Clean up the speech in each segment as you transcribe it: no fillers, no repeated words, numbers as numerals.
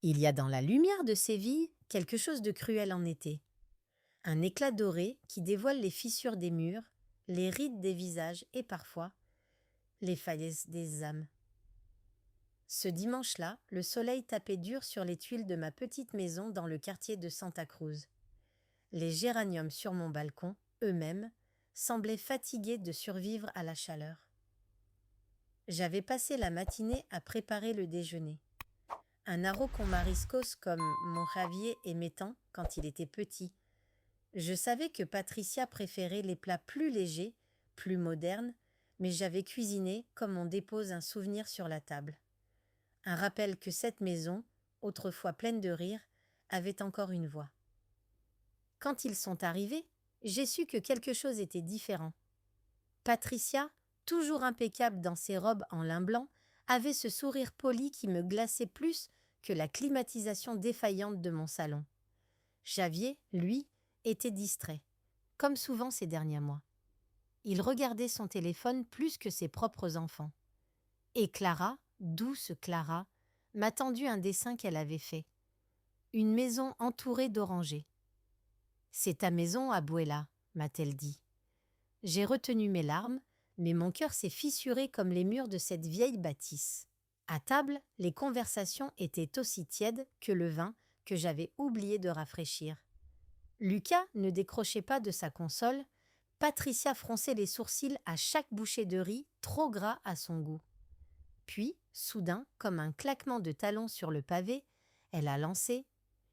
Il y a dans la lumière de Séville quelque chose de cruel en été. Un éclat doré qui dévoile les fissures des murs, les rides des visages et parfois les falaises des âmes. Ce dimanche-là, le soleil tapait dur sur les tuiles de ma petite maison dans le quartier de Santa Cruz. Les géraniums sur mon balcon, eux-mêmes, semblaient fatigués de survivre à la chaleur. J'avais passé la matinée à préparer le déjeuner. Un arroz con mariscos comme mon Javier aimait tant quand il était petit. Je savais que Patricia préférait les plats plus légers, plus modernes, mais j'avais cuisiné comme on dépose un souvenir sur la table. Un rappel que cette maison, autrefois pleine de rire, avait encore une voix. Quand ils sont arrivés, j'ai su que quelque chose était différent. Patricia, toujours impeccable dans ses robes en lin blanc, avait ce sourire poli qui me glaçait plus que la climatisation défaillante de mon salon. Xavier, lui, était distrait, comme souvent ces derniers mois. Il regardait son téléphone plus que ses propres enfants. Et Clara, douce Clara, m'a tendu un dessin qu'elle avait fait. Une maison entourée d'orangers. « C'est ta maison, Abuela », m'a-t-elle dit. J'ai retenu mes larmes, mais mon cœur s'est fissuré comme les murs de cette vieille bâtisse. À table, les conversations étaient aussi tièdes que le vin que j'avais oublié de rafraîchir. Lucas ne décrochait pas de sa console, Patricia fronçait les sourcils à chaque bouchée de riz, trop gras à son goût. Puis, soudain, comme un claquement de talons sur le pavé, elle a lancé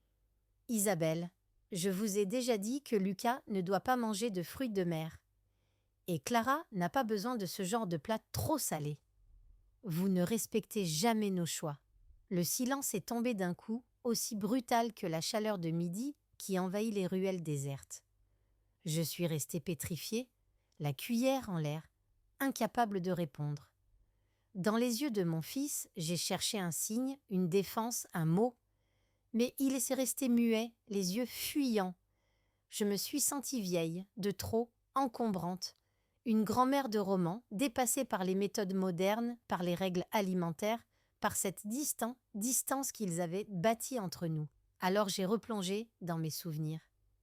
« Isabelle, je vous ai déjà dit que Lucas ne doit pas manger de fruits de mer. Et Clara n'a pas besoin de ce genre de plat trop salé. Vous ne respectez jamais nos choix. » Le silence est tombé d'un coup, aussi brutal que la chaleur de midi qui envahit les ruelles désertes. Je suis restée pétrifiée, la cuillère en l'air, incapable de répondre. Dans les yeux de mon fils, j'ai cherché un signe, une défense, un mot, mais il est resté muet, les yeux fuyants. Je me suis sentie vieille, de trop, encombrante, une grand-mère de roman, dépassée par les méthodes modernes, par les règles alimentaires, par cette distance qu'ils avaient bâtie entre nous. Alors j'ai replongé dans mes souvenirs.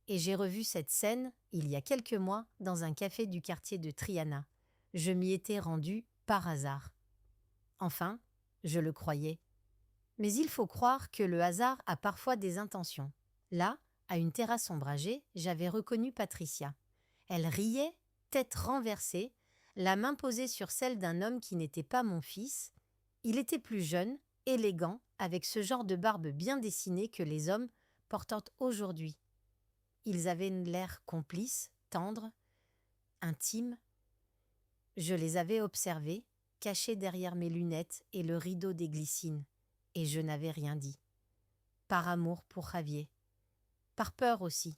Et j'ai revu cette scène, il y a quelques mois, dans un café du quartier de Triana. Je m'y étais rendue par hasard. Enfin, je le croyais. Mais il faut croire que le hasard a parfois des intentions. Là, à une terrasse ombragée, j'avais reconnu Patricia. Elle riait, tête renversée, la main posée sur celle d'un homme qui n'était pas mon fils. Il était plus jeune, élégant, avec ce genre de barbe bien dessinée que les hommes portent aujourd'hui. Ils avaient l'air complices, tendres, intimes. Je les avais observés, cachés derrière mes lunettes et le rideau des glycines, et je n'avais rien dit. Par amour pour Javier. Par peur aussi.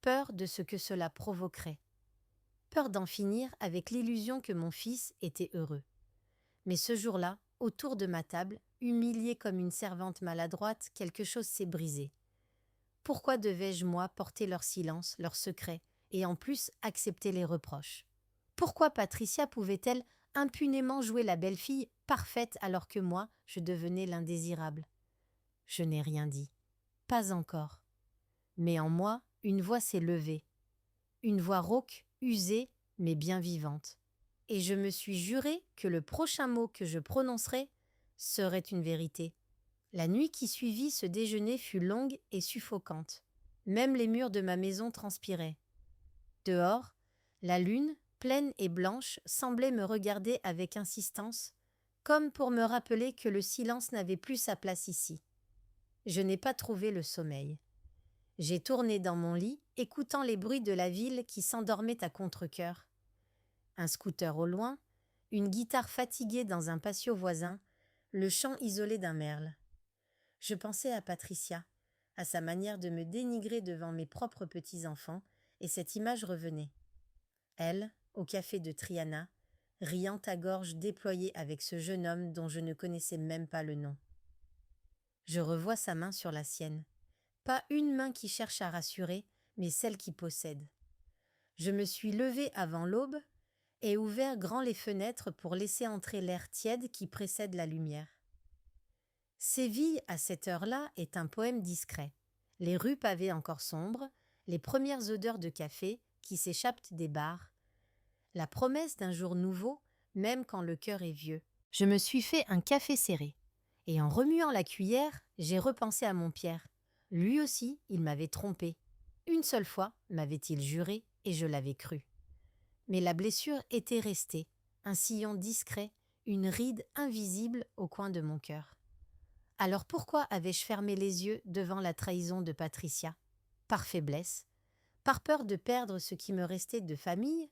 Peur de ce que cela provoquerait. Peur d'en finir avec l'illusion que mon fils était heureux. Mais ce jour-là, autour de ma table, humiliée comme une servante maladroite, quelque chose s'est brisé. Pourquoi devais-je, moi, porter leur silence, leur secret, et en plus accepter les reproches? Pourquoi Patricia pouvait-elle impunément jouer la belle-fille parfaite alors que moi, je devenais l'indésirable? Je n'ai rien dit. Pas encore. Mais en moi, une voix s'est levée. Une voix rauque, usée, mais bien vivante. Et je me suis juré que le prochain mot que je prononcerais serait une vérité. La nuit qui suivit ce déjeuner fut longue et suffocante. Même les murs de ma maison transpiraient. Dehors, la lune, pleine et blanche, semblait me regarder avec insistance, comme pour me rappeler que le silence n'avait plus sa place ici. Je n'ai pas trouvé le sommeil. J'ai tourné dans mon lit, écoutant les bruits de la ville qui s'endormait à contre-cœur. Un scooter au loin, une guitare fatiguée dans un patio voisin, le chant isolé d'un merle. Je pensais à Patricia, à sa manière de me dénigrer devant mes propres petits-enfants, et cette image revenait. Elle, au café de Triana, riant à gorge déployée avec ce jeune homme dont je ne connaissais même pas le nom. Je revois sa main sur la sienne. Pas une main qui cherche à rassurer, mais celle qui possède. Je me suis levée avant l'aube et ouvert grand les fenêtres pour laisser entrer l'air tiède qui précède la lumière. Séville, à cette heure-là, est un poème discret. Les rues pavées encore sombres, les premières odeurs de café qui s'échappent des bars, la promesse d'un jour nouveau, même quand le cœur est vieux. Je me suis fait un café serré. Et en remuant la cuillère, j'ai repensé à mon Pierre. Lui aussi, il m'avait trompé. Une seule fois, m'avait-il juré, et je l'avais cru. Mais la blessure était restée, un sillon discret, une ride invisible au coin de mon cœur. Alors pourquoi avais-je fermé les yeux devant la trahison de Patricia? Par faiblesse? Par peur de perdre ce qui me restait de famille?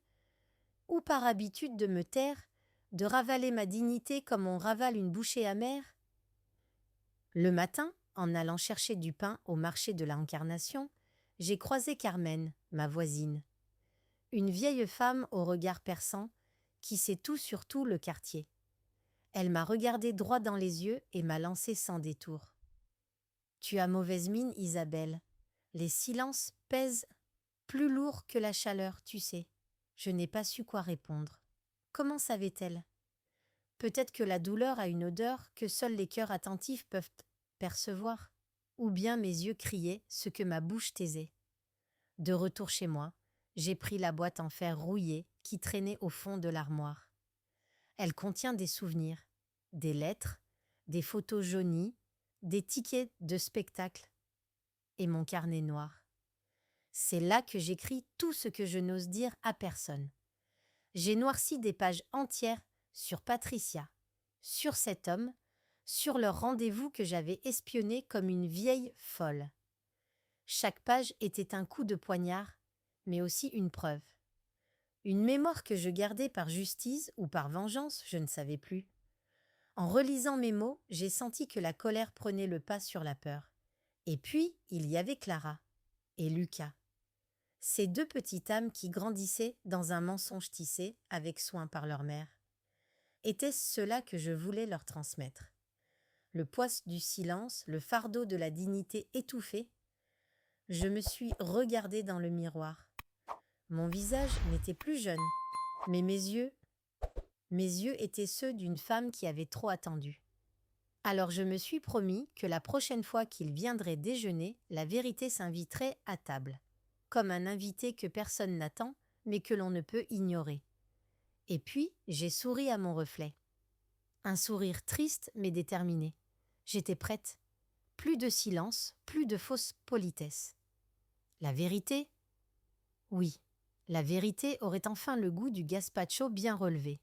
Ou par habitude de me taire, de ravaler ma dignité comme on ravale une bouchée amère? Le matin, en allant chercher du pain au marché de l'Incarnation, j'ai croisé Carmen, ma voisine. Une vieille femme au regard perçant, qui sait tout sur tout le quartier. Elle m'a regardé droit dans les yeux et m'a lancé sans détour. « Tu as mauvaise mine, Isabelle. Les silences pèsent plus lourd que la chaleur, tu sais. » Je n'ai pas su quoi répondre. Comment savait-elle? Peut-être que la douleur a une odeur que seuls les cœurs attentifs peuvent percevoir. Ou bien mes yeux criaient ce que ma bouche taisait. De retour chez moi, j'ai pris la boîte en fer rouillée qui traînait au fond de l'armoire. Elle contient des souvenirs, des lettres, des photos jaunies, des tickets de spectacle et mon carnet noir. C'est là que j'écris tout ce que je n'ose dire à personne. J'ai noirci des pages entières sur Patricia, sur cet homme, sur leur rendez-vous que j'avais espionné comme une vieille folle. Chaque page était un coup de poignard, mais aussi une preuve. Une mémoire que je gardais par justice ou par vengeance, je ne savais plus. En relisant mes mots, j'ai senti que la colère prenait le pas sur la peur. Et puis, il y avait Clara et Lucas. Ces deux petites âmes qui grandissaient dans un mensonge tissé avec soin par leur mère. Était-ce cela que je voulais leur transmettre? Le poids du silence, le fardeau de la dignité étouffée? Je me suis regardée dans le miroir. Mon visage n'était plus jeune, mais mes yeux étaient ceux d'une femme qui avait trop attendu. Alors je me suis promis que la prochaine fois qu'il viendrait déjeuner, la vérité s'inviterait à table, comme un invité que personne n'attend, mais que l'on ne peut ignorer. Et puis, j'ai souri à mon reflet. Un sourire triste mais déterminé. J'étais prête. Plus de silence, plus de fausse politesse. La vérité? Oui, la vérité aurait enfin le goût du gazpacho bien relevé.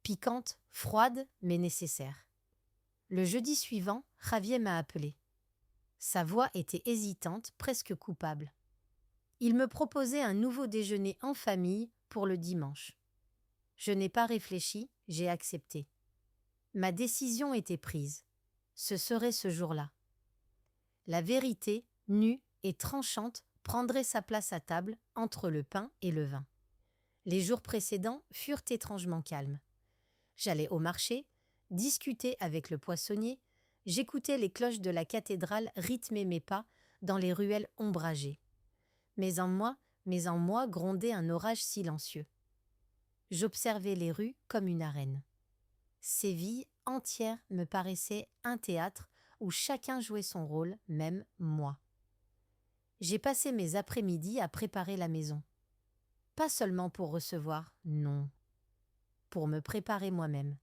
Piquante, froide, mais nécessaire. Le jeudi suivant, Javier m'a appelé. Sa voix était hésitante, presque coupable. Il me proposait un nouveau déjeuner en famille pour le dimanche. Je n'ai pas réfléchi, j'ai accepté. Ma décision était prise. Ce serait ce jour-là. La vérité, nue et tranchante, prendrait sa place à table entre le pain et le vin. Les jours précédents furent étrangement calmes. J'allais au marché, discuter avec le poissonnier, j'écoutais les cloches de la cathédrale rythmer mes pas dans les ruelles ombragées. Mais en moi grondait un orage silencieux. J'observais les rues comme une arène. Séville entière me paraissait un théâtre où chacun jouait son rôle, même moi. J'ai passé mes après-midi à préparer la maison. Pas seulement pour recevoir, non. Pour me préparer moi-même.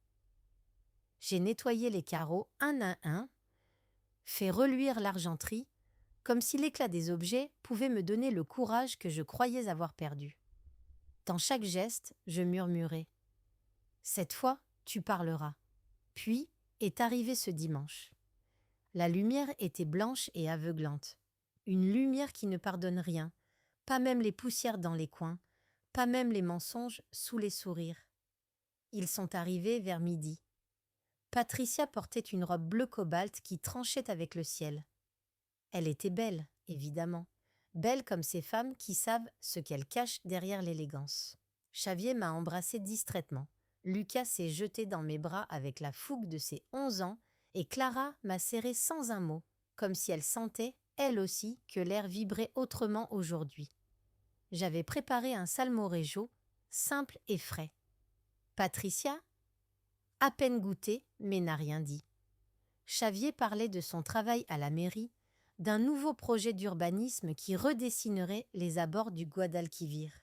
J'ai nettoyé les carreaux un à un, fait reluire l'argenterie, comme si l'éclat des objets pouvait me donner le courage que je croyais avoir perdu. Dans chaque geste, je murmurais « Cette fois, tu parleras ». Puis est arrivé ce dimanche. La lumière était blanche et aveuglante. Une lumière qui ne pardonne rien, pas même les poussières dans les coins, pas même les mensonges sous les sourires. Ils sont arrivés vers midi. Patricia portait une robe bleu cobalt qui tranchait avec le ciel. Elle était belle, évidemment, belle comme ces femmes qui savent ce qu'elles cachent derrière l'élégance. Xavier m'a embrassée distraitement. Lucas s'est jeté dans mes bras avec la fougue de ses 11 ans et Clara m'a serré sans un mot, comme si elle sentait, elle aussi, que l'air vibrait autrement aujourd'hui. J'avais préparé un salmorejo, simple et frais. Patricia, à peine goûté, mais n'a rien dit. Xavier parlait de son travail à la mairie, d'un nouveau projet d'urbanisme qui redessinerait les abords du Guadalquivir.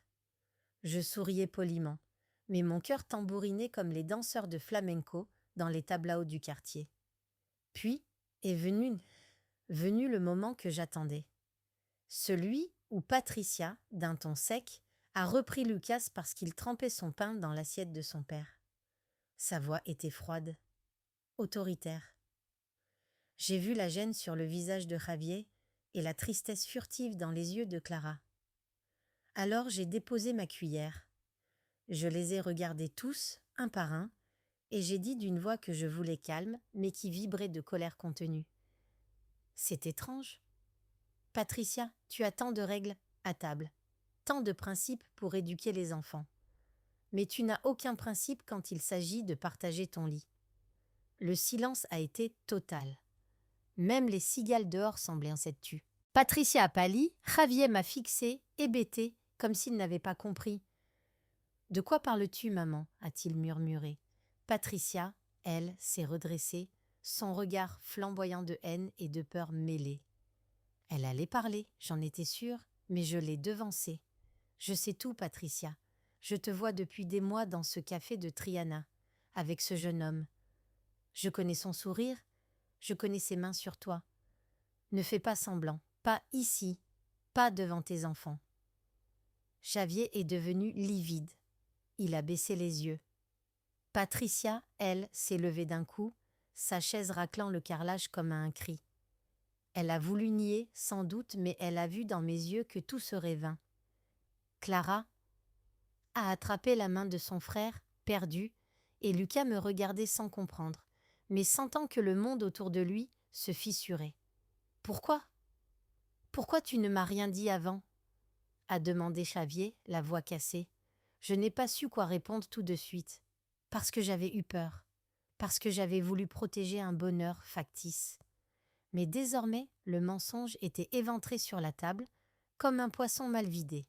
Je souriais poliment, mais mon cœur tambourinait comme les danseurs de flamenco dans les tablaos du quartier. Puis est venu le moment que j'attendais. Celui où Patricia, d'un ton sec, a repris Lucas parce qu'il trempait son pain dans l'assiette de son père. Sa voix était froide, autoritaire. J'ai vu la gêne sur le visage de Javier et la tristesse furtive dans les yeux de Clara. Alors j'ai déposé ma cuillère. Je les ai regardés tous, un par un, et j'ai dit d'une voix que je voulais calme, mais qui vibrait de colère contenue. C'est étrange. Patricia, tu as tant de règles à table, tant de principes pour éduquer les enfants. Mais tu n'as aucun principe quand il s'agit de partager ton lit. Le silence a été total. Même les cigales dehors semblaient en s'être tues. Patricia a pâli, Javier m'a fixé, hébété, comme s'il n'avait pas compris. « De quoi parles-tu, maman » a-t-il murmuré. Patricia, elle, s'est redressée, son regard flamboyant de haine et de peur mêlée. Elle allait parler, j'en étais sûre, mais je l'ai devancée. Je sais tout, Patricia. Je te vois depuis des mois dans ce café de Triana, avec ce jeune homme. Je connais son sourire, je connais ses mains sur toi. Ne fais pas semblant, pas ici, pas devant tes enfants. Xavier est devenu livide. Il a baissé les yeux. Patricia, elle, s'est levée d'un coup, sa chaise raclant le carrelage comme à un cri. Elle a voulu nier, sans doute, mais elle a vu dans mes yeux que tout serait vain. Clara a attrapé la main de son frère, perdu, et Lucas me regardait sans comprendre, mais sentant que le monde autour de lui se fissurait. « Pourquoi ? Pourquoi tu ne m'as rien dit avant ?» a demandé Xavier, la voix cassée. Je n'ai pas su quoi répondre tout de suite. Parce que j'avais eu peur. Parce que j'avais voulu protéger un bonheur factice. Mais désormais, le mensonge était éventré sur la table, comme un poisson mal vidé.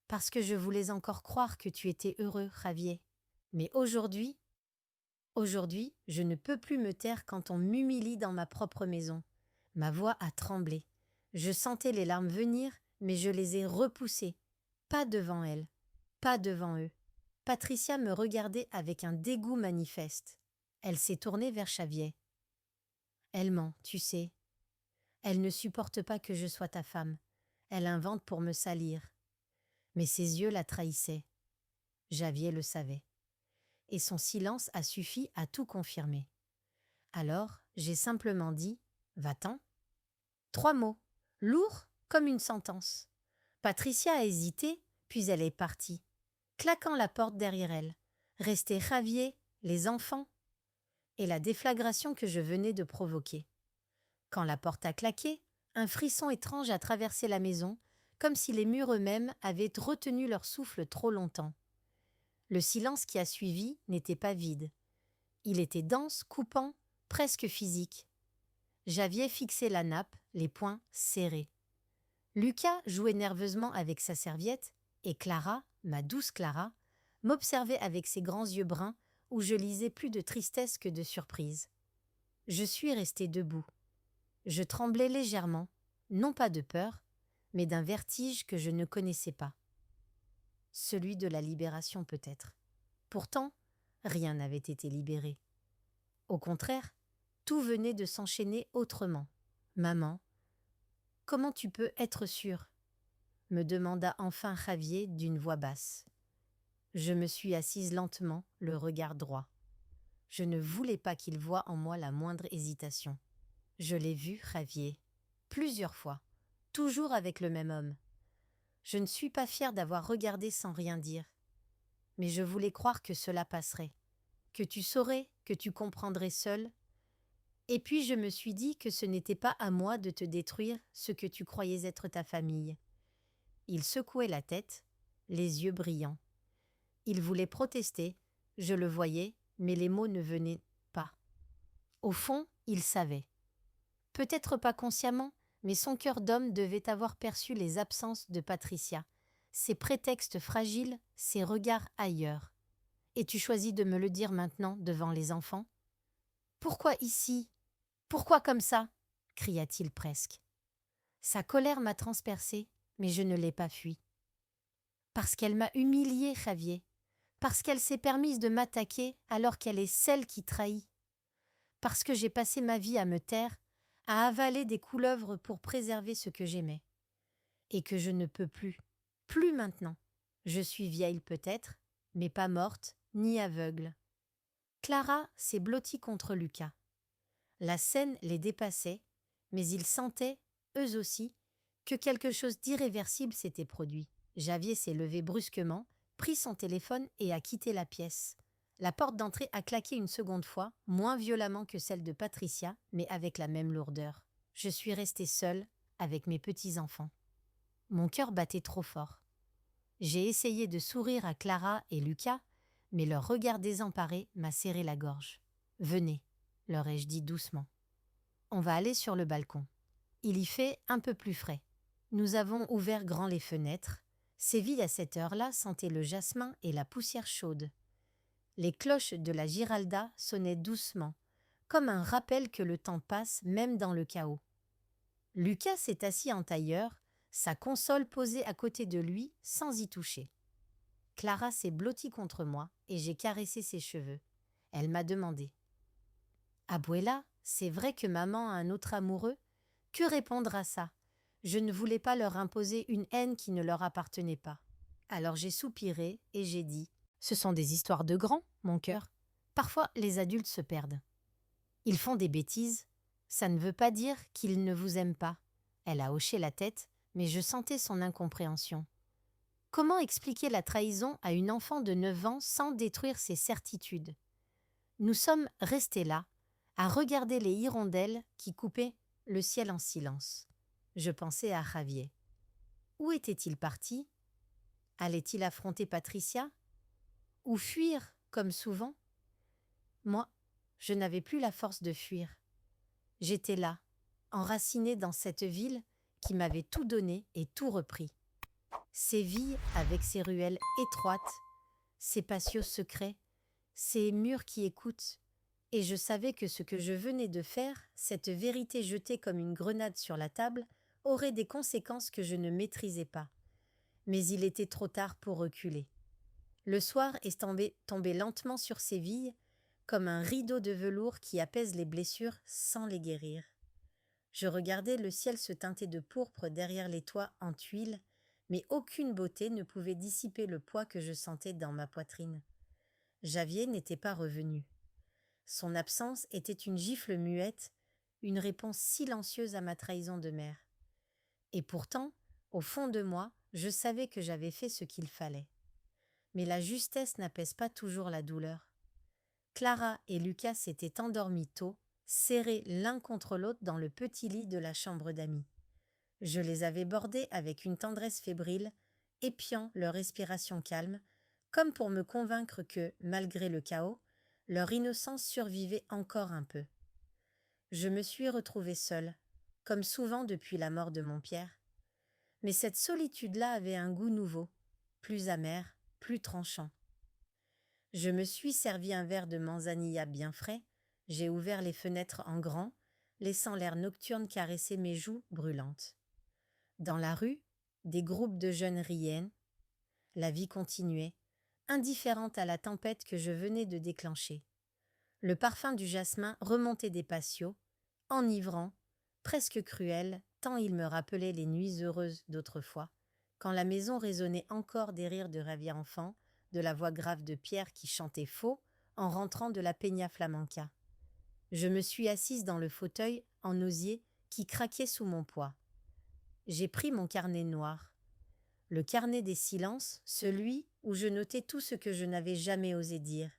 Parce que je voulais encore croire que tu étais heureux, Javier. Mais aujourd'hui, je ne peux plus me taire quand on m'humilie dans ma propre maison. Ma voix a tremblé. Je sentais les larmes venir, mais je les ai repoussées. Pas devant elle, pas devant eux. Patricia me regardait avec un dégoût manifeste. Elle s'est tournée vers Xavier. Elle ment, tu sais. Elle ne supporte pas que je sois ta femme. Elle invente pour me salir. Mais ses yeux la trahissaient. Xavier le savait. Et son silence a suffi à tout confirmer. Alors, j'ai simplement dit « Va-t'en ». 3 mots, lourds comme une sentence. Patricia a hésité, puis elle est partie, claquant la porte derrière elle. Restait Javier, les enfants et la déflagration que je venais de provoquer. Quand la porte a claqué, un frisson étrange a traversé la maison, comme si les murs eux-mêmes avaient retenu leur souffle trop longtemps. Le silence qui a suivi n'était pas vide. Il était dense, coupant, presque physique. Xavier fixait la nappe, les poings serrés. Lucas jouait nerveusement avec sa serviette et Clara, ma douce Clara, m'observait avec ses grands yeux bruns où je lisais plus de tristesse que de surprise. Je suis restée debout. Je tremblais légèrement, non pas de peur, mais d'un vertige que je ne connaissais pas. Celui de la libération peut-être. Pourtant, rien n'avait été libéré. Au contraire, tout venait de s'enchaîner autrement. « Maman, comment tu peux être sûre ?» me demanda enfin Javier d'une voix basse. Je me suis assise lentement, le regard droit. Je ne voulais pas qu'il voie en moi la moindre hésitation. Je l'ai vu, Javier, plusieurs fois, toujours avec le même homme. Je ne suis pas fière d'avoir regardé sans rien dire. Mais je voulais croire que cela passerait, que tu saurais, que tu comprendrais seul. Et puis je me suis dit que ce n'était pas à moi de te détruire ce que tu croyais être ta famille. Il secouait la tête, les yeux brillants. Il voulait protester, je le voyais, mais les mots ne venaient pas. Au fond, il savait. Peut-être pas consciemment, mais son cœur d'homme devait avoir perçu les absences de Patricia, ses prétextes fragiles, ses regards ailleurs. Et tu choisis de me le dire maintenant devant les enfants ? Pourquoi ici ? Pourquoi comme ça? Cria-t-il presque. Sa colère m'a transpercée, mais je ne l'ai pas fui. Parce qu'elle m'a humiliée, Javier. Parce qu'elle s'est permise de m'attaquer alors qu'elle est celle qui trahit. Parce que j'ai passé ma vie à me taire, à avaler des couleuvres pour préserver ce que j'aimais. Et que je ne peux plus. Plus maintenant. Je suis vieille peut-être, mais pas morte, ni aveugle. Clara s'est blottie contre Lucas. La scène les dépassait, mais ils sentaient, eux aussi, que quelque chose d'irréversible s'était produit. Javier s'est levé brusquement, pris son téléphone et a quitté la pièce. La porte d'entrée a claqué une seconde fois, moins violemment que celle de Patricia, mais avec la même lourdeur. Je suis restée seule, avec mes petits-enfants. Mon cœur battait trop fort. J'ai essayé de sourire à Clara et Lucas, mais leur regard désemparé m'a serré la gorge. « Venez », leur ai-je dit doucement. « On va aller sur le balcon. Il y fait un peu plus frais. » Nous avons ouvert grand les fenêtres. Séville à cette heure-là sentait le jasmin et la poussière chaude. Les cloches de la Giralda sonnaient doucement, comme un rappel que le temps passe même dans le chaos. Lucas s'est assis en tailleur, sa console posée à côté de lui sans y toucher. Clara s'est blottie contre moi et j'ai caressé ses cheveux. Elle m'a demandé « Abuela, c'est vrai que maman a un autre amoureux? Que répondre à ça? Je ne voulais pas leur imposer une haine qui ne leur appartenait pas. » Alors j'ai soupiré et j'ai dit « Ce sont des histoires de grands, mon cœur. Parfois, les adultes se perdent. Ils font des bêtises. Ça ne veut pas dire qu'ils ne vous aiment pas. » Elle a hoché la tête, mais je sentais son incompréhension. Comment expliquer la trahison à une enfant de 9 ans sans détruire ses certitudes? Nous sommes restés là, à regarder les hirondelles qui coupaient le ciel en silence. Je pensais à Javier. Où était-il parti? Allait-il affronter Patricia? Ou fuir, comme souvent? Moi, je n'avais plus la force de fuir. J'étais là, enracinée dans cette ville qui m'avait tout donné et tout repris. Séville avec ses ruelles étroites, ses patios secrets, ses murs qui écoutent, et je savais que ce que je venais de faire, cette vérité jetée comme une grenade sur la table, aurait des conséquences que je ne maîtrisais pas. Mais il était trop tard pour reculer. Le soir est tombé lentement sur Séville, comme un rideau de velours qui apaise les blessures sans les guérir. Je regardais le ciel se teinter de pourpre derrière les toits en tuiles, mais aucune beauté ne pouvait dissiper le poids que je sentais dans ma poitrine. Javier n'était pas revenu. Son absence était une gifle muette, une réponse silencieuse à ma trahison de mère. Et pourtant, au fond de moi, je savais que j'avais fait ce qu'il fallait. Mais la justesse n'apaise pas toujours la douleur. Clara et Lucas s'étaient endormis tôt, serrés l'un contre l'autre dans le petit lit de la chambre d'amis. Je les avais bordés avec une tendresse fébrile, épiant leur respiration calme, comme pour me convaincre que, malgré le chaos, leur innocence survivait encore un peu. Je me suis retrouvée seule, comme souvent depuis la mort de mon Pierre. Mais cette solitude-là avait un goût nouveau, plus amer, plus tranchant. Je me suis servi un verre de manzanilla bien frais, j'ai ouvert les fenêtres en grand, laissant l'air nocturne caresser mes joues brûlantes. Dans la rue, des groupes de jeunes riaient. La vie continuait, indifférente à la tempête que je venais de déclencher. Le parfum du jasmin remontait des patios, enivrant, presque cruel, tant il me rappelait les nuits heureuses d'autrefois, quand la maison résonnait encore des rires de Javier enfant, de la voix grave de Pierre qui chantait faux en rentrant de la Peña Flamenca. Je me suis assise dans le fauteuil en osier qui craquait sous mon poids. J'ai pris mon carnet noir, le carnet des silences, celui où je notais tout ce que je n'avais jamais osé dire.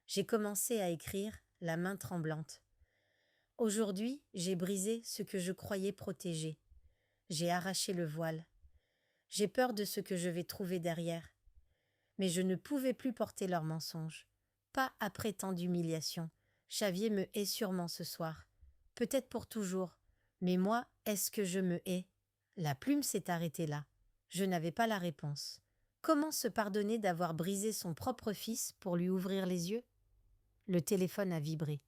J'ai commencé à écrire, la main tremblante. Aujourd'hui, j'ai brisé ce que je croyais protéger. J'ai arraché le voile. J'ai peur de ce que je vais trouver derrière. Mais je ne pouvais plus porter leurs mensonges. Pas après tant d'humiliation. Xavier me hait sûrement ce soir. Peut-être pour toujours. Mais moi, est-ce que je me hais? La plume s'est arrêtée là. Je n'avais pas la réponse. Comment se pardonner d'avoir brisé son propre fils pour lui ouvrir les yeux? Le téléphone a vibré.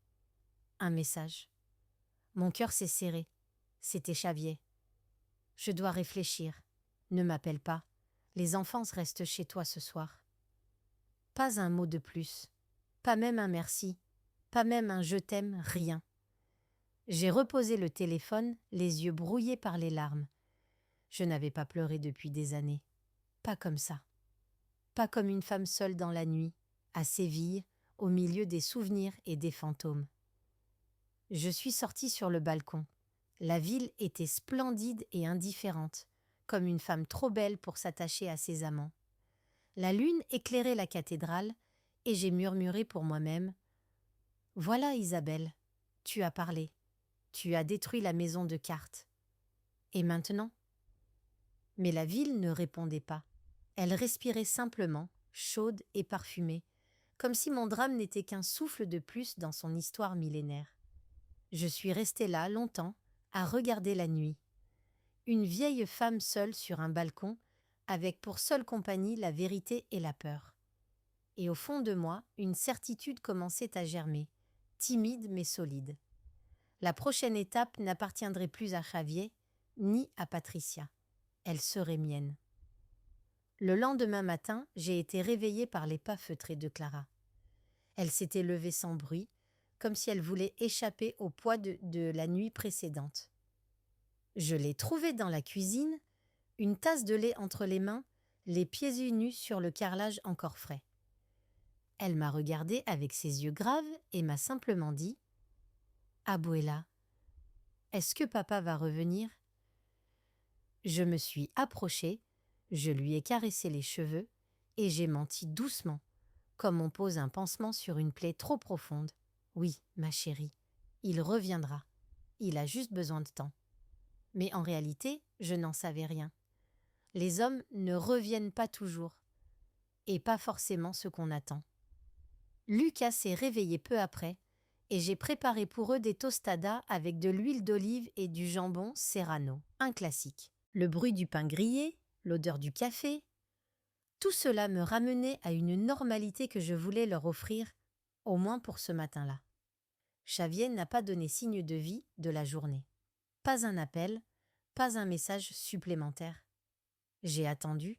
Un message. Mon cœur s'est serré. C'était Xavier. Je dois réfléchir. Ne m'appelle pas. Les enfants restent chez toi ce soir. Pas un mot de plus. Pas même un merci. Pas même un je t'aime, rien. J'ai reposé le téléphone, les yeux brouillés par les larmes. Je n'avais pas pleuré depuis des années. Pas comme ça. Pas comme une femme seule dans la nuit, à Séville, au milieu des souvenirs et des fantômes. Je suis sortie sur le balcon. La ville était splendide et indifférente, comme une femme trop belle pour s'attacher à ses amants. La lune éclairait la cathédrale, et j'ai murmuré pour moi-même « Voilà, Isabelle, tu as parlé. Tu as détruit la maison de cartes. Et maintenant ?» Mais la ville ne répondait pas. Elle respirait simplement, chaude et parfumée, comme si mon drame n'était qu'un souffle de plus dans son histoire millénaire. Je suis restée là longtemps, à regarder la nuit. Une vieille femme seule sur un balcon, avec pour seule compagnie la vérité et la peur. Et au fond de moi, une certitude commençait à germer, timide mais solide. La prochaine étape n'appartiendrait plus à Xavier, ni à Patricia. Elle serait mienne. Le lendemain matin, j'ai été réveillée par les pas feutrés de Clara. Elle s'était levée sans bruit, comme si elle voulait échapper au poids de la nuit précédente. Je l'ai trouvée dans la cuisine, une tasse de lait entre les mains, les pieds nus sur le carrelage encore frais. Elle m'a regardée avec ses yeux graves et m'a simplement dit « Abuela, est-ce que papa va revenir ?» Je me suis approchée, je lui ai caressé les cheveux et j'ai menti doucement, comme on pose un pansement sur une plaie trop profonde. « Oui, ma chérie, il reviendra. Il a juste besoin de temps. » Mais en réalité, je n'en savais rien. Les hommes ne reviennent pas toujours, et pas forcément ce qu'on attend. Lucas s'est réveillé peu après, et j'ai préparé pour eux des tostadas avec de l'huile d'olive et du jambon serrano, un classique. Le bruit du pain grillé, l'odeur du café, tout cela me ramenait à une normalité que je voulais leur offrir, au moins pour ce matin-là. Xavier n'a pas donné signe de vie de la journée. Pas un appel, pas un message supplémentaire. J'ai attendu,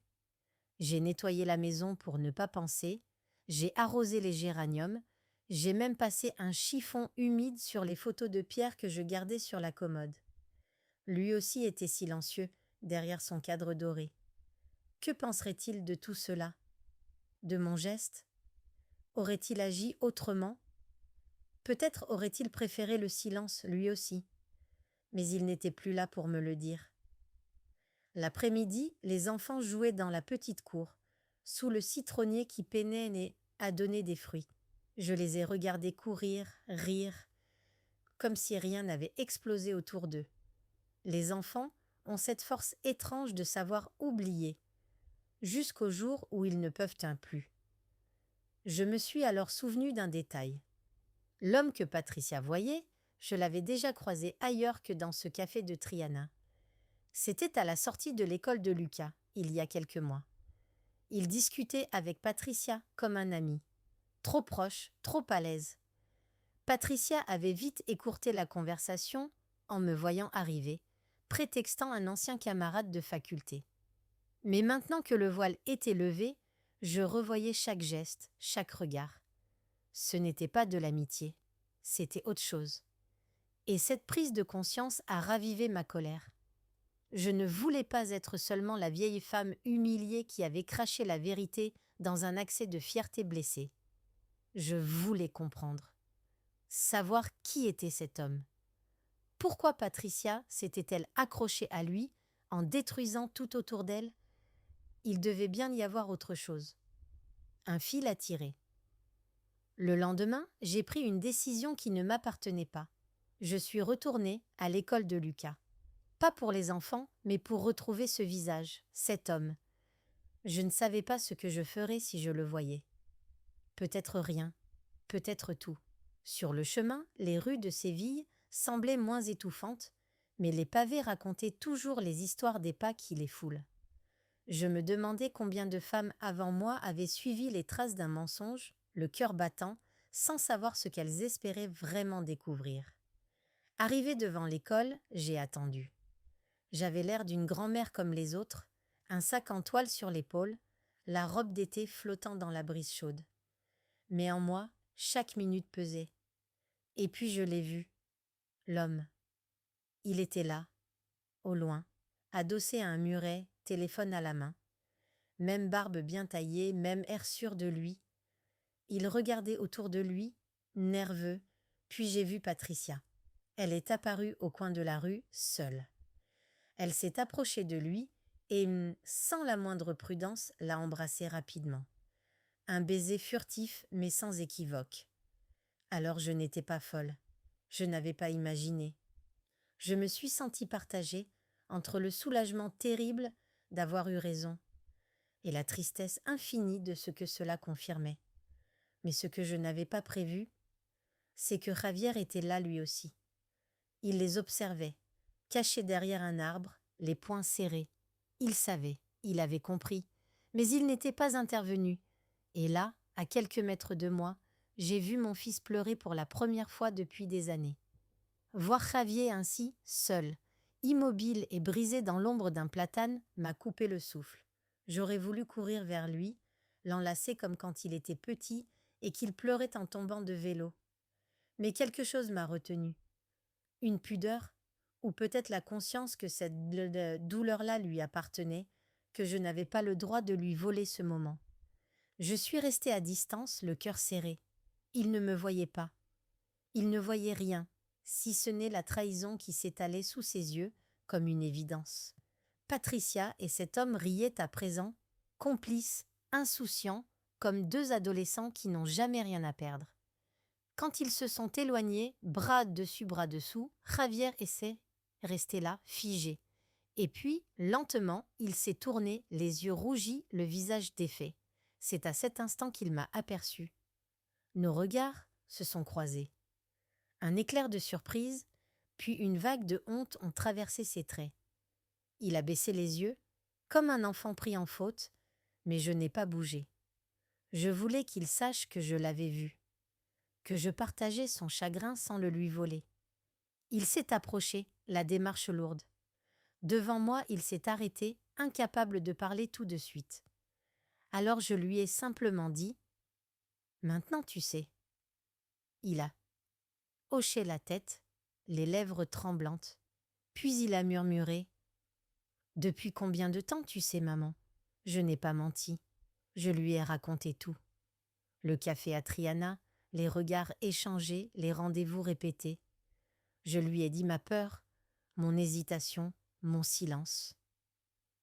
j'ai nettoyé la maison pour ne pas penser, j'ai arrosé les géraniums, j'ai même passé un chiffon humide sur les photos de Pierre que je gardais sur la commode. Lui aussi était silencieux, derrière son cadre doré. Que penserait-il de tout cela? De mon geste? Aurait-il agi autrement? Peut-être aurait-il préféré le silence, lui aussi. Mais il n'était plus là pour me le dire. L'après-midi, les enfants jouaient dans la petite cour, sous le citronnier qui peinait à donner des fruits. Je les ai regardés courir, rire, comme si rien n'avait explosé autour d'eux. Les enfants ont cette force étrange de savoir oublier, jusqu'au jour où ils ne peuvent plus. Je me suis alors souvenu d'un détail. L'homme que Patricia voyait, je l'avais déjà croisé ailleurs que dans ce café de Triana. C'était à la sortie de l'école de Lucas, il y a quelques mois. Il discutait avec Patricia comme un ami. Trop proche, trop à l'aise. Patricia avait vite écourté la conversation en me voyant arriver, prétextant un ancien camarade de faculté. Mais maintenant que le voile était levé, je revoyais chaque geste, chaque regard. Ce n'était pas de l'amitié, c'était autre chose. Et cette prise de conscience a ravivé ma colère. Je ne voulais pas être seulement la vieille femme humiliée qui avait craché la vérité dans un accès de fierté blessée. Je voulais comprendre. Savoir qui était cet homme. Pourquoi Patricia s'était-elle accrochée à lui en détruisant tout autour d'elle? Il devait bien y avoir autre chose. Un fil à tirer. Le lendemain, j'ai pris une décision qui ne m'appartenait pas. Je suis retournée à l'école de Lucas. Pas pour les enfants, mais pour retrouver ce visage, cet homme. Je ne savais pas ce que je ferais si je le voyais. Peut-être rien, peut-être tout. Sur le chemin, les rues de Séville semblaient moins étouffantes, mais les pavés racontaient toujours les histoires des pas qui les foulent. Je me demandais combien de femmes avant moi avaient suivi les traces d'un mensonge, le cœur battant, sans savoir ce qu'elles espéraient vraiment découvrir. Arrivé devant l'école, j'ai attendu. J'avais l'air d'une grand-mère comme les autres, un sac en toile sur l'épaule, la robe d'été flottant dans la brise chaude. Mais en moi, chaque minute pesait. Et puis je l'ai vu, l'homme. Il était là, au loin, adossé à un muret, téléphone à la main. Même barbe bien taillée, même air sûr de lui. Il regardait autour de lui, nerveux, puis j'ai vu Patricia. Elle est apparue au coin de la rue, seule. Elle s'est approchée de lui et, sans la moindre prudence, l'a embrassé rapidement. Un baiser furtif mais sans équivoque. Alors je n'étais pas folle. Je n'avais pas imaginé. Je me suis sentie partagée entre le soulagement terrible d'avoir eu raison et la tristesse infinie de ce que cela confirmait. Mais ce que je n'avais pas prévu, c'est que Javier était là lui aussi. Il les observait, caché derrière un arbre, les poings serrés. Il savait, il avait compris, mais il n'était pas intervenu. Et là, à quelques mètres de moi, j'ai vu mon fils pleurer pour la première fois depuis des années. Voir Javier ainsi, seul, immobile et brisé dans l'ombre d'un platane, m'a coupé le souffle. J'aurais voulu courir vers lui, l'enlacer comme quand il était petit et qu'il pleurait en tombant de vélo. Mais quelque chose m'a retenue. Une pudeur, ou peut-être la conscience que cette douleur-là lui appartenait, que je n'avais pas le droit de lui voler ce moment. Je suis restée à distance, le cœur serré. Il ne me voyait pas. Il ne voyait rien, si ce n'est la trahison qui s'étalait sous ses yeux comme une évidence. Patricia et cet homme riaient à présent, complices, insouciants, comme deux adolescents qui n'ont jamais rien à perdre. Quand ils se sont éloignés, bras dessus, bras dessous, Javier essaie resté là, figé. Et puis, lentement, il s'est tourné, les yeux rougis, le visage défait. C'est à cet instant qu'il m'a aperçu. Nos regards se sont croisés. Un éclair de surprise, puis une vague de honte ont traversé ses traits. Il a baissé les yeux, comme un enfant pris en faute, mais je n'ai pas bougé. Je voulais qu'il sache que je l'avais vu, que je partageais son chagrin sans le lui voler. Il s'est approché, la démarche lourde. Devant moi, il s'est arrêté, incapable de parler tout de suite. Alors je lui ai simplement dit « Maintenant tu sais ». Il a hoché la tête, les lèvres tremblantes, puis il a murmuré « Depuis combien de temps tu sais, maman ?» Je n'ai pas menti. Je lui ai raconté tout. Le café à Triana, les regards échangés, les rendez-vous répétés. Je lui ai dit ma peur, mon hésitation, mon silence.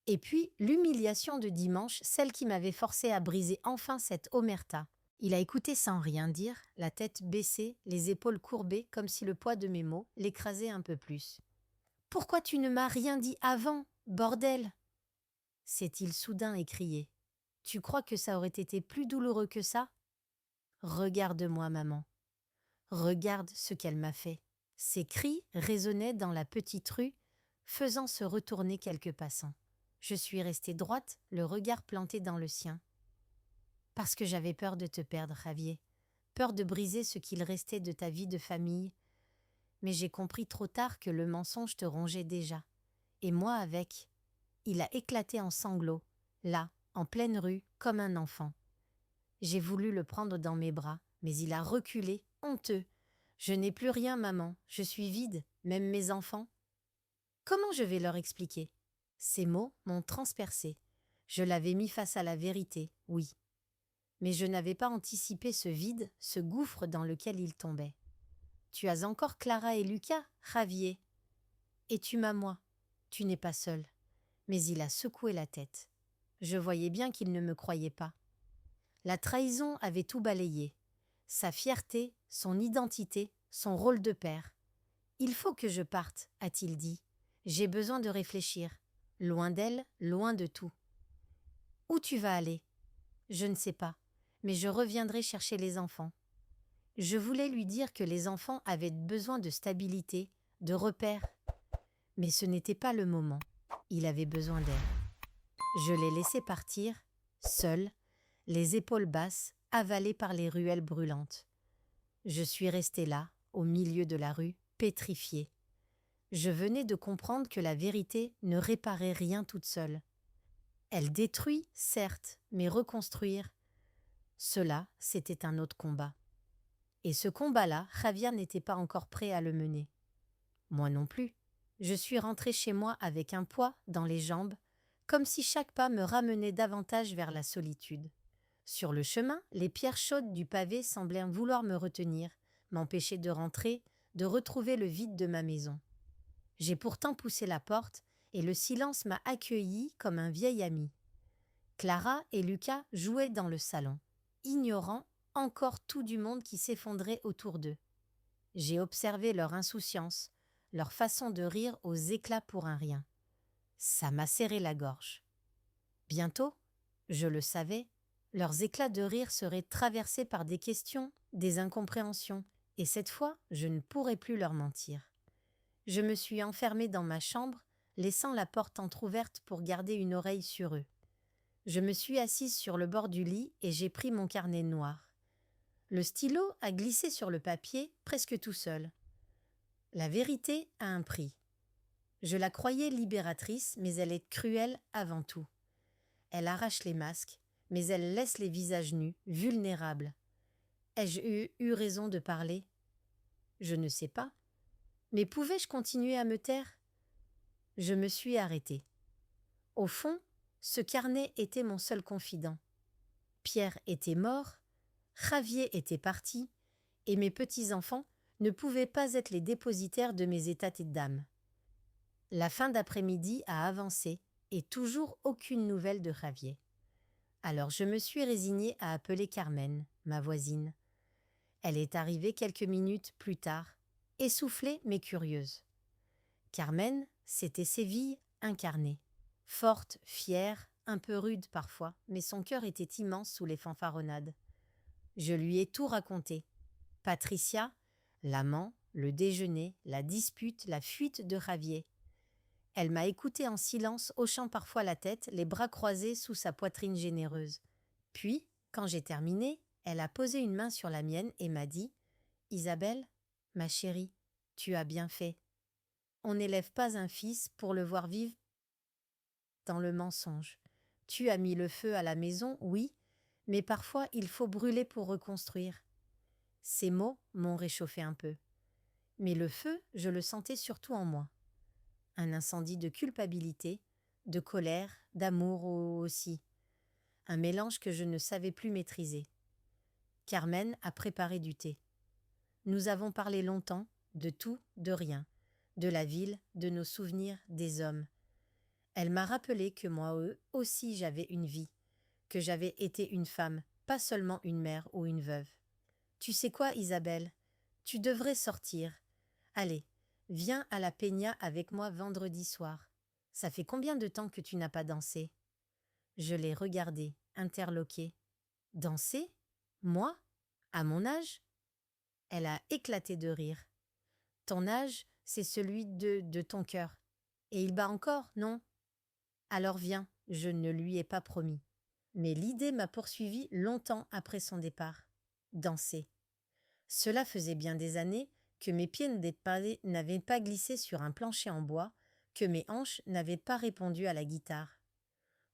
Et puis l'humiliation de dimanche, celle qui m'avait forcé à briser enfin cette omerta. Il a écouté sans rien dire, la tête baissée, les épaules courbées, comme si le poids de mes mots l'écrasait un peu plus. « Pourquoi tu ne m'as rien dit avant, bordel ?» s'est-il soudain écrié. « Tu crois que ça aurait été plus douloureux que ça ? Regarde-moi, maman. Regarde ce qu'elle m'a fait. » Ces cris résonnaient dans la petite rue, faisant se retourner quelques passants. Je suis restée droite, le regard planté dans le sien. Parce que j'avais peur de te perdre, Javier. Peur de briser ce qu'il restait de ta vie de famille. Mais j'ai compris trop tard que le mensonge te rongeait déjà. Et moi avec. Il a éclaté en sanglots, là, en pleine rue, comme un enfant. J'ai voulu le prendre dans mes bras, mais il a reculé, honteux. Je n'ai plus rien, maman. Je suis vide, même mes enfants. Comment je vais leur expliquer ? Ces mots m'ont transpercé. Je l'avais mis face à la vérité, oui. Mais je n'avais pas anticipé ce vide, ce gouffre dans lequel il tombait. Tu as encore Clara et Lucas, Javier. Et tu m'as moi. Tu n'es pas seul. Mais il a secoué la tête. Je voyais bien qu'il ne me croyait pas. La trahison avait tout balayé. Sa fierté, son identité, son rôle de père. « Il faut que je parte », a-t-il dit. « J'ai besoin de réfléchir. Loin d'elle, loin de tout. »« Où tu vas aller ?»« Je ne sais pas, mais je reviendrai chercher les enfants. » Je voulais lui dire que les enfants avaient besoin de stabilité, de repères. Mais ce n'était pas le moment. Il avait besoin d'air. Je l'ai laissé partir, seul, les épaules basses, avalé par les ruelles brûlantes. Je suis restée là, au milieu de la rue, pétrifiée. Je venais de comprendre que la vérité ne réparait rien toute seule. Elle détruit, certes, mais reconstruire, cela, c'était un autre combat. Et ce combat-là, Javier n'était pas encore prêt à le mener. Moi non plus. Je suis rentrée chez moi avec un poids dans les jambes, comme si chaque pas me ramenait davantage vers la solitude. Sur le chemin, les pierres chaudes du pavé semblaient vouloir me retenir, m'empêcher de rentrer, de retrouver le vide de ma maison. J'ai pourtant poussé la porte, et le silence m'a accueilli comme un vieil ami. Clara et Lucas jouaient dans le salon, ignorant encore tout du monde qui s'effondrait autour d'eux. J'ai observé leur insouciance, leur façon de rire aux éclats pour un rien. Ça m'a serré la gorge. Bientôt, je le savais, leurs éclats de rire seraient traversés par des questions, des incompréhensions, et cette fois, je ne pourrais plus leur mentir. Je me suis enfermée dans ma chambre, laissant la porte entr'ouverte pour garder une oreille sur eux. Je me suis assise sur le bord du lit et j'ai pris mon carnet noir. Le stylo a glissé sur le papier presque tout seul. La vérité a un prix. Je la croyais libératrice, mais elle est cruelle avant tout. Elle arrache les masques, mais elle laisse les visages nus, vulnérables. Ai-je eu raison de parler? Je ne sais pas. Mais pouvais-je continuer à me taire? Je me suis arrêtée. Au fond, ce carnet était mon seul confident. Pierre était mort, Javier était parti, et mes petits-enfants ne pouvaient pas être les dépositaires de mes états d'âme. La fin d'après-midi a avancé, et toujours aucune nouvelle de Javier. Alors je me suis résignée à appeler Carmen, ma voisine. Elle est arrivée quelques minutes plus tard, essoufflée mais curieuse. Carmen, c'était Séville incarnée. Forte, fière, un peu rude parfois, mais son cœur était immense sous les fanfaronnades. Je lui ai tout raconté. Patricia, l'amant, le déjeuner, la dispute, la fuite de Javier. Elle m'a écouté en silence, hochant parfois la tête, les bras croisés sous sa poitrine généreuse. Puis, quand j'ai terminé, elle a posé une main sur la mienne et m'a dit « Isabelle, ma chérie, tu as bien fait. On n'élève pas un fils pour le voir vivre dans le mensonge. Tu as mis le feu à la maison, oui, mais parfois il faut brûler pour reconstruire. » Ces mots m'ont réchauffé un peu. Mais le feu, je le sentais surtout en moi. Un incendie de culpabilité, de colère, d'amour aussi. Un mélange que je ne savais plus maîtriser. Carmen a préparé du thé. Nous avons parlé longtemps, de tout, de rien, de la ville, de nos souvenirs, des hommes. Elle m'a rappelé que moi aussi j'avais une vie, que j'avais été une femme, pas seulement une mère ou une veuve. Tu sais quoi, Isabelle? Tu devrais sortir. Allez, viens à la Peña avec moi vendredi soir. Ça fait combien de temps que tu n'as pas dansé? Je l'ai regardée, interloquée. Danser? Moi? À mon âge? Elle a éclaté de rire. Ton âge, c'est celui de ton cœur. Et il bat encore, non? Alors viens, je ne lui ai pas promis. Mais l'idée m'a poursuivi longtemps après son départ. Danser. Cela faisait bien des années que mes pieds n'avaient pas glissé sur un plancher en bois, que mes hanches n'avaient pas répondu à la guitare.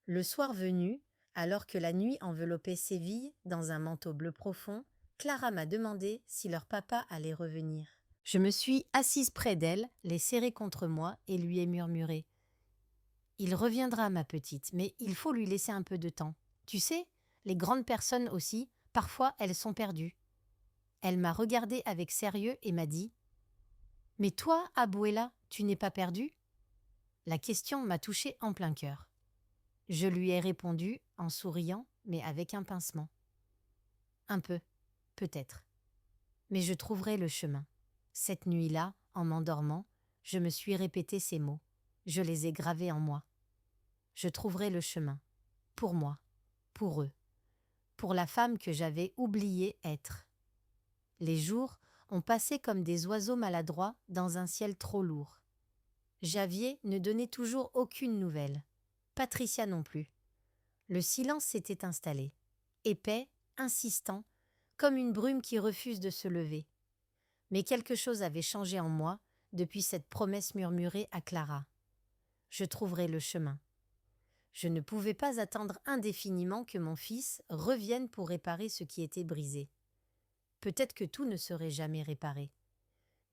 Le soir venu, alors que la nuit enveloppait Séville dans un manteau bleu profond, Clara m'a demandé si leur papa allait revenir. Je me suis assise près d'elle, les serrée contre moi et lui ai murmuré « Il reviendra, ma petite, mais il faut lui laisser un peu de temps. Tu sais, les grandes personnes aussi, parfois elles sont perdues. » Elle m'a regardée avec sérieux et m'a dit « Mais toi, Abuela, tu n'es pas perdue ?» La question m'a touchée en plein cœur. Je lui ai répondu en souriant, mais avec un pincement. Un peu, peut-être. Mais je trouverai le chemin. Cette nuit-là, en m'endormant, je me suis répété ces mots. Je les ai gravés en moi. Je trouverai le chemin. Pour moi. Pour eux. Pour la femme que j'avais oublié être. Les jours ont passé comme des oiseaux maladroits dans un ciel trop lourd. Javier ne donnait toujours aucune nouvelle. Patricia non plus. Le silence s'était installé. Épais, insistant, comme une brume qui refuse de se lever. Mais quelque chose avait changé en moi depuis cette promesse murmurée à Clara. Je trouverai le chemin. Je ne pouvais pas attendre indéfiniment que mon fils revienne pour réparer ce qui était brisé. Peut-être que tout ne serait jamais réparé.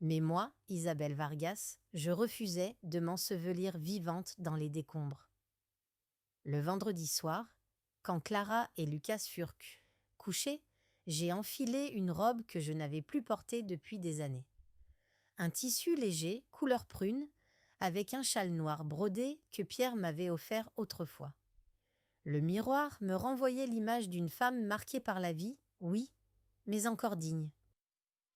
Mais moi, Isabelle Vargas, je refusais de m'ensevelir vivante dans les décombres. Le vendredi soir, quand Clara et Lucas furent couchés, j'ai enfilé une robe que je n'avais plus portée depuis des années. Un tissu léger, couleur prune, avec un châle noir brodé que Pierre m'avait offert autrefois. Le miroir me renvoyait l'image d'une femme marquée par la vie, oui, mais encore digne.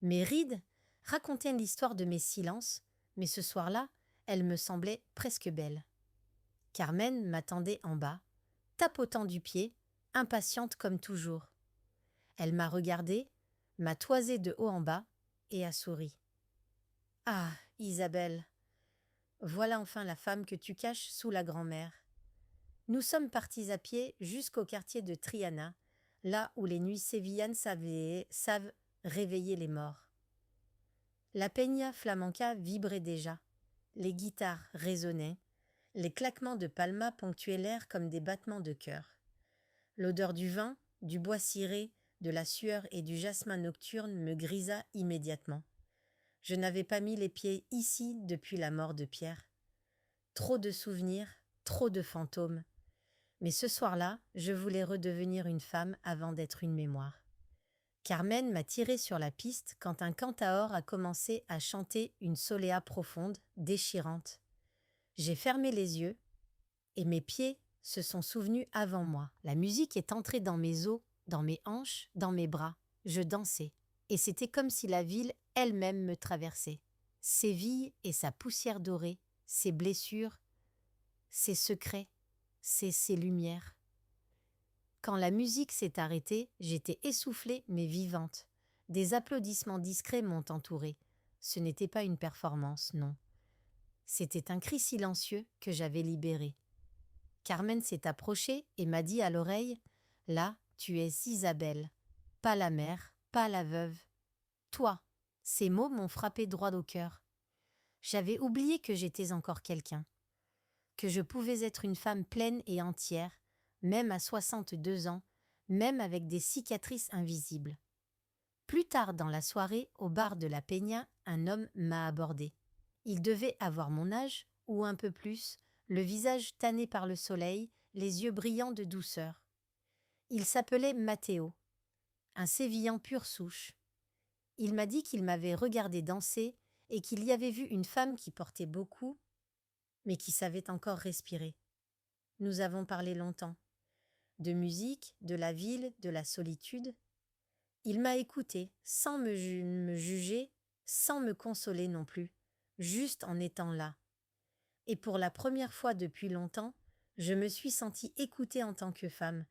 Mes rides racontaient l'histoire de mes silences, mais ce soir-là, elles me semblaient presque belles. Carmen m'attendait en bas, tapotant du pied, impatiente comme toujours. Elle m'a regardée, m'a toisé de haut en bas et a souri. « Ah, Isabelle, voilà enfin la femme que tu caches sous la grand-mère. » Nous sommes partis à pied jusqu'au quartier de Triana, là où les nuits sévillanes savent réveiller les morts. La peña flamenca vibrait déjà, les guitares résonnaient, les claquements de palmas ponctuaient l'air comme des battements de cœur. L'odeur du vin, du bois ciré, de la sueur et du jasmin nocturne me grisa immédiatement. Je n'avais pas mis les pieds ici depuis la mort de Pierre. Trop de souvenirs, trop de fantômes. Mais ce soir-là, je voulais redevenir une femme avant d'être une mémoire. Carmen m'a tiré sur la piste quand un cantaor a commencé à chanter une soléa profonde, déchirante. J'ai fermé les yeux et mes pieds se sont souvenus avant moi. La musique est entrée dans mes os, dans mes hanches, dans mes bras. Je dansais et c'était comme si la ville elle-même me traversait. Séville et sa poussière dorée, ses blessures, ses secrets, ses lumières. Quand la musique s'est arrêtée, j'étais essoufflée mais vivante. Des applaudissements discrets m'ont entourée. Ce n'était pas une performance, non. C'était un cri silencieux que j'avais libéré. Carmen s'est approchée et m'a dit à l'oreille « Là, tu es Isabelle, pas la mère, pas la veuve. Toi !» Ces mots m'ont frappé droit au cœur. J'avais oublié que j'étais encore quelqu'un, que je pouvais être une femme pleine et entière, même à 62 ans, même avec des cicatrices invisibles. Plus tard dans la soirée, au bar de la Peña, un homme m'a abordé. Il devait avoir mon âge, ou un peu plus, le visage tanné par le soleil, les yeux brillants de douceur. Il s'appelait Matteo, un Sévillan pure souche. Il m'a dit qu'il m'avait regardé danser et qu'il y avait vu une femme qui portait beaucoup, mais qui savait encore respirer. Nous avons parlé longtemps. De musique, de la ville, de la solitude. Il m'a écouté, sans me juger, sans me consoler non plus, juste en étant là. Et pour la première fois depuis longtemps, je me suis sentie écoutée en tant que femme,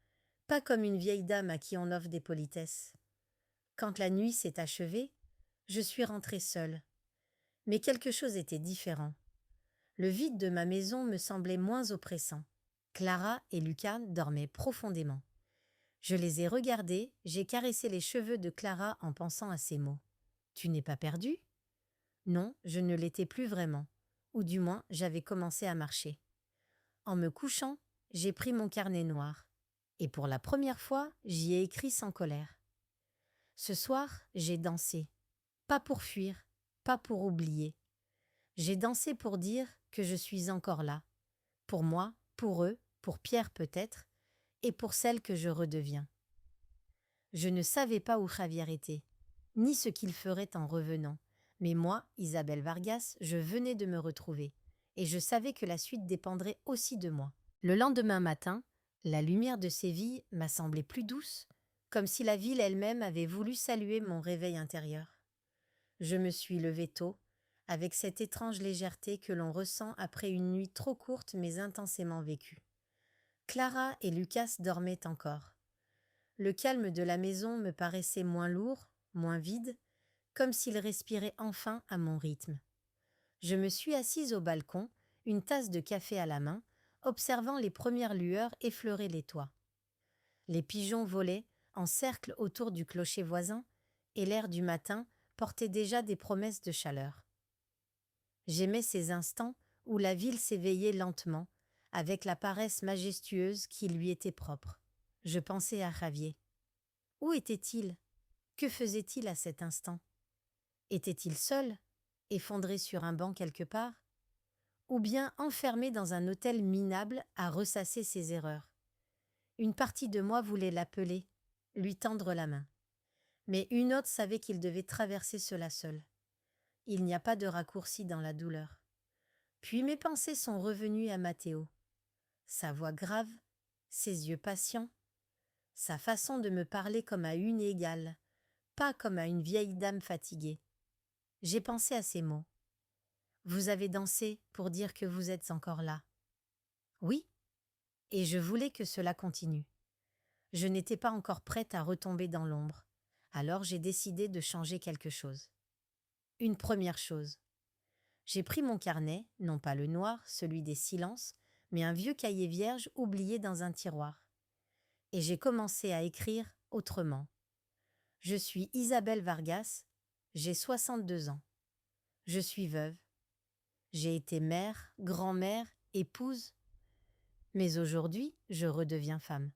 pas comme une vieille dame à qui on offre des politesses. Quand la nuit s'est achevée, je suis rentrée seule. Mais quelque chose était différent. Le vide de ma maison me semblait moins oppressant. Clara et Lucas dormaient profondément. Je les ai regardés, j'ai caressé les cheveux de Clara en pensant à ces mots. « Tu n'es pas perdue ?» Non, je ne l'étais plus vraiment, ou du moins j'avais commencé à marcher. En me couchant, j'ai pris mon carnet noir, et pour la première fois, j'y ai écrit sans colère. Ce soir, j'ai dansé, pas pour fuir, pas pour oublier. J'ai dansé pour dire que je suis encore là, pour moi, pour eux, pour Pierre peut-être, et pour celle que je redeviens. Je ne savais pas où Javier était, ni ce qu'il ferait en revenant, mais moi, Isabelle Vargas, je venais de me retrouver, et je savais que la suite dépendrait aussi de moi. Le lendemain matin, la lumière de Séville m'a semblé plus douce, comme si la ville elle-même avait voulu saluer mon réveil intérieur. Je me suis levée tôt, avec cette étrange légèreté que l'on ressent après une nuit trop courte mais intensément vécue. Clara et Lucas dormaient encore. Le calme de la maison me paraissait moins lourd, moins vide, comme s'il respirait enfin à mon rythme. Je me suis assise au balcon, une tasse de café à la main, observant les premières lueurs effleurer les toits. Les pigeons volaient en cercle autour du clocher voisin, et l'air du matin portait déjà des promesses de chaleur. J'aimais ces instants où la ville s'éveillait lentement, avec la paresse majestueuse qui lui était propre. Je pensais à Javier. Où était-il? Que faisait-il à cet instant? Était-il seul, effondré sur un banc quelque part? Ou bien enfermé dans un hôtel minable à ressasser ses erreurs? Une partie de moi voulait l'appeler, lui tendre la main. Mais une autre savait qu'il devait traverser cela seul. Il n'y a pas de raccourci dans la douleur. Puis mes pensées sont revenues à Matteo. Sa voix grave, ses yeux patients, sa façon de me parler comme à une égale, pas comme à une vieille dame fatiguée. J'ai pensé à ces mots. Vous avez dansé pour dire que vous êtes encore là. Oui, et je voulais que cela continue. Je n'étais pas encore prête à retomber dans l'ombre, alors j'ai décidé de changer quelque chose. Une première chose. J'ai pris mon carnet, non pas le noir, celui des silences, mais un vieux cahier vierge oublié dans un tiroir. Et j'ai commencé à écrire autrement. Je suis Isabelle Vargas, j'ai 62 ans. Je suis veuve. J'ai été mère, grand-mère, épouse. Mais aujourd'hui, je redeviens femme.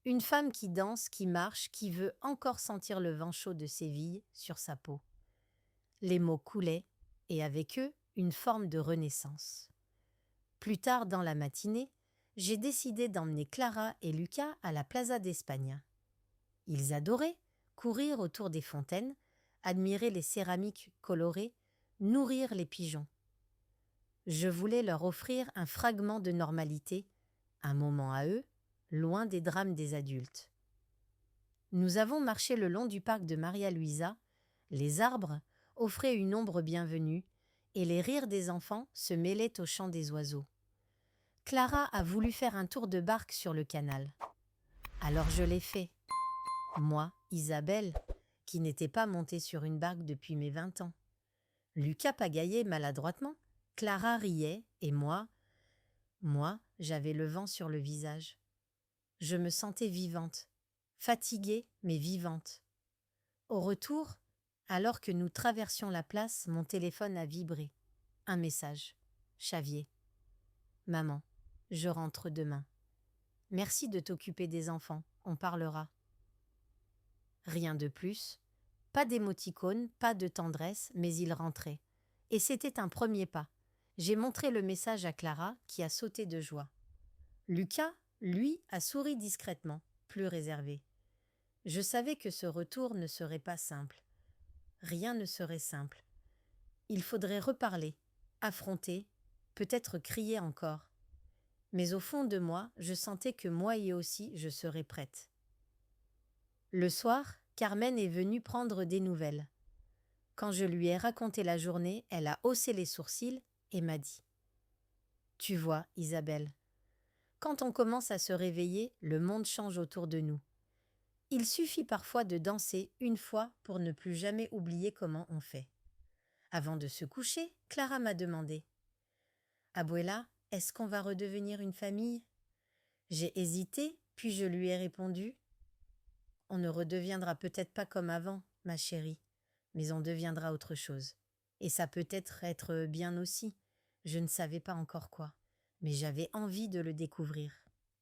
Une femme qui danse, qui marche, qui veut encore sentir le vent chaud de Séville sur sa peau. Les mots coulaient, et avec eux, une forme de renaissance. Plus tard dans la matinée, j'ai décidé d'emmener Clara et Lucas à la Plaza d'Espagne. Ils adoraient courir autour des fontaines, admirer les céramiques colorées, nourrir les pigeons. Je voulais leur offrir un fragment de normalité, un moment à eux, loin des drames des adultes. Nous avons marché le long du parc de Maria Luisa, les arbres offraient une ombre bienvenue, et les rires des enfants se mêlaient au chant des oiseaux. Clara a voulu faire un tour de barque sur le canal. Alors je l'ai fait. Moi, Isabelle, qui n'étais pas montée sur une barque depuis mes 20 ans. Lucas pagayait maladroitement, Clara riait, et moi, j'avais le vent sur le visage. Je me sentais vivante, fatiguée mais vivante. Au retour, alors que nous traversions la place, mon téléphone a vibré. Un message. Xavier. Maman, je rentre demain. Merci de t'occuper des enfants, on parlera. Rien de plus. Pas d'émoticône, pas de tendresse, mais il rentrait. Et c'était un premier pas. J'ai montré le message à Clara, qui a sauté de joie. Lucas, lui, a souri discrètement, plus réservé. Je savais que ce retour ne serait pas simple. Rien ne serait simple. Il faudrait reparler, affronter, peut-être crier encore. Mais au fond de moi, je sentais que moi et aussi je serais prête. Le soir, Carmen est venue prendre des nouvelles. Quand je lui ai raconté la journée, elle a haussé les sourcils et m'a dit « Tu vois, Isabelle, quand on commence à se réveiller, le monde change autour de nous. Il suffit parfois de danser une fois pour ne plus jamais oublier comment on fait. » Avant de se coucher, Clara m'a demandé « Abuela, est-ce qu'on va redevenir une famille ?» J'ai hésité, puis je lui ai répondu « On ne redeviendra peut-être pas comme avant, ma chérie, mais on deviendra autre chose. Et ça peut être bien aussi. Je ne savais pas encore quoi, mais j'avais envie de le découvrir. »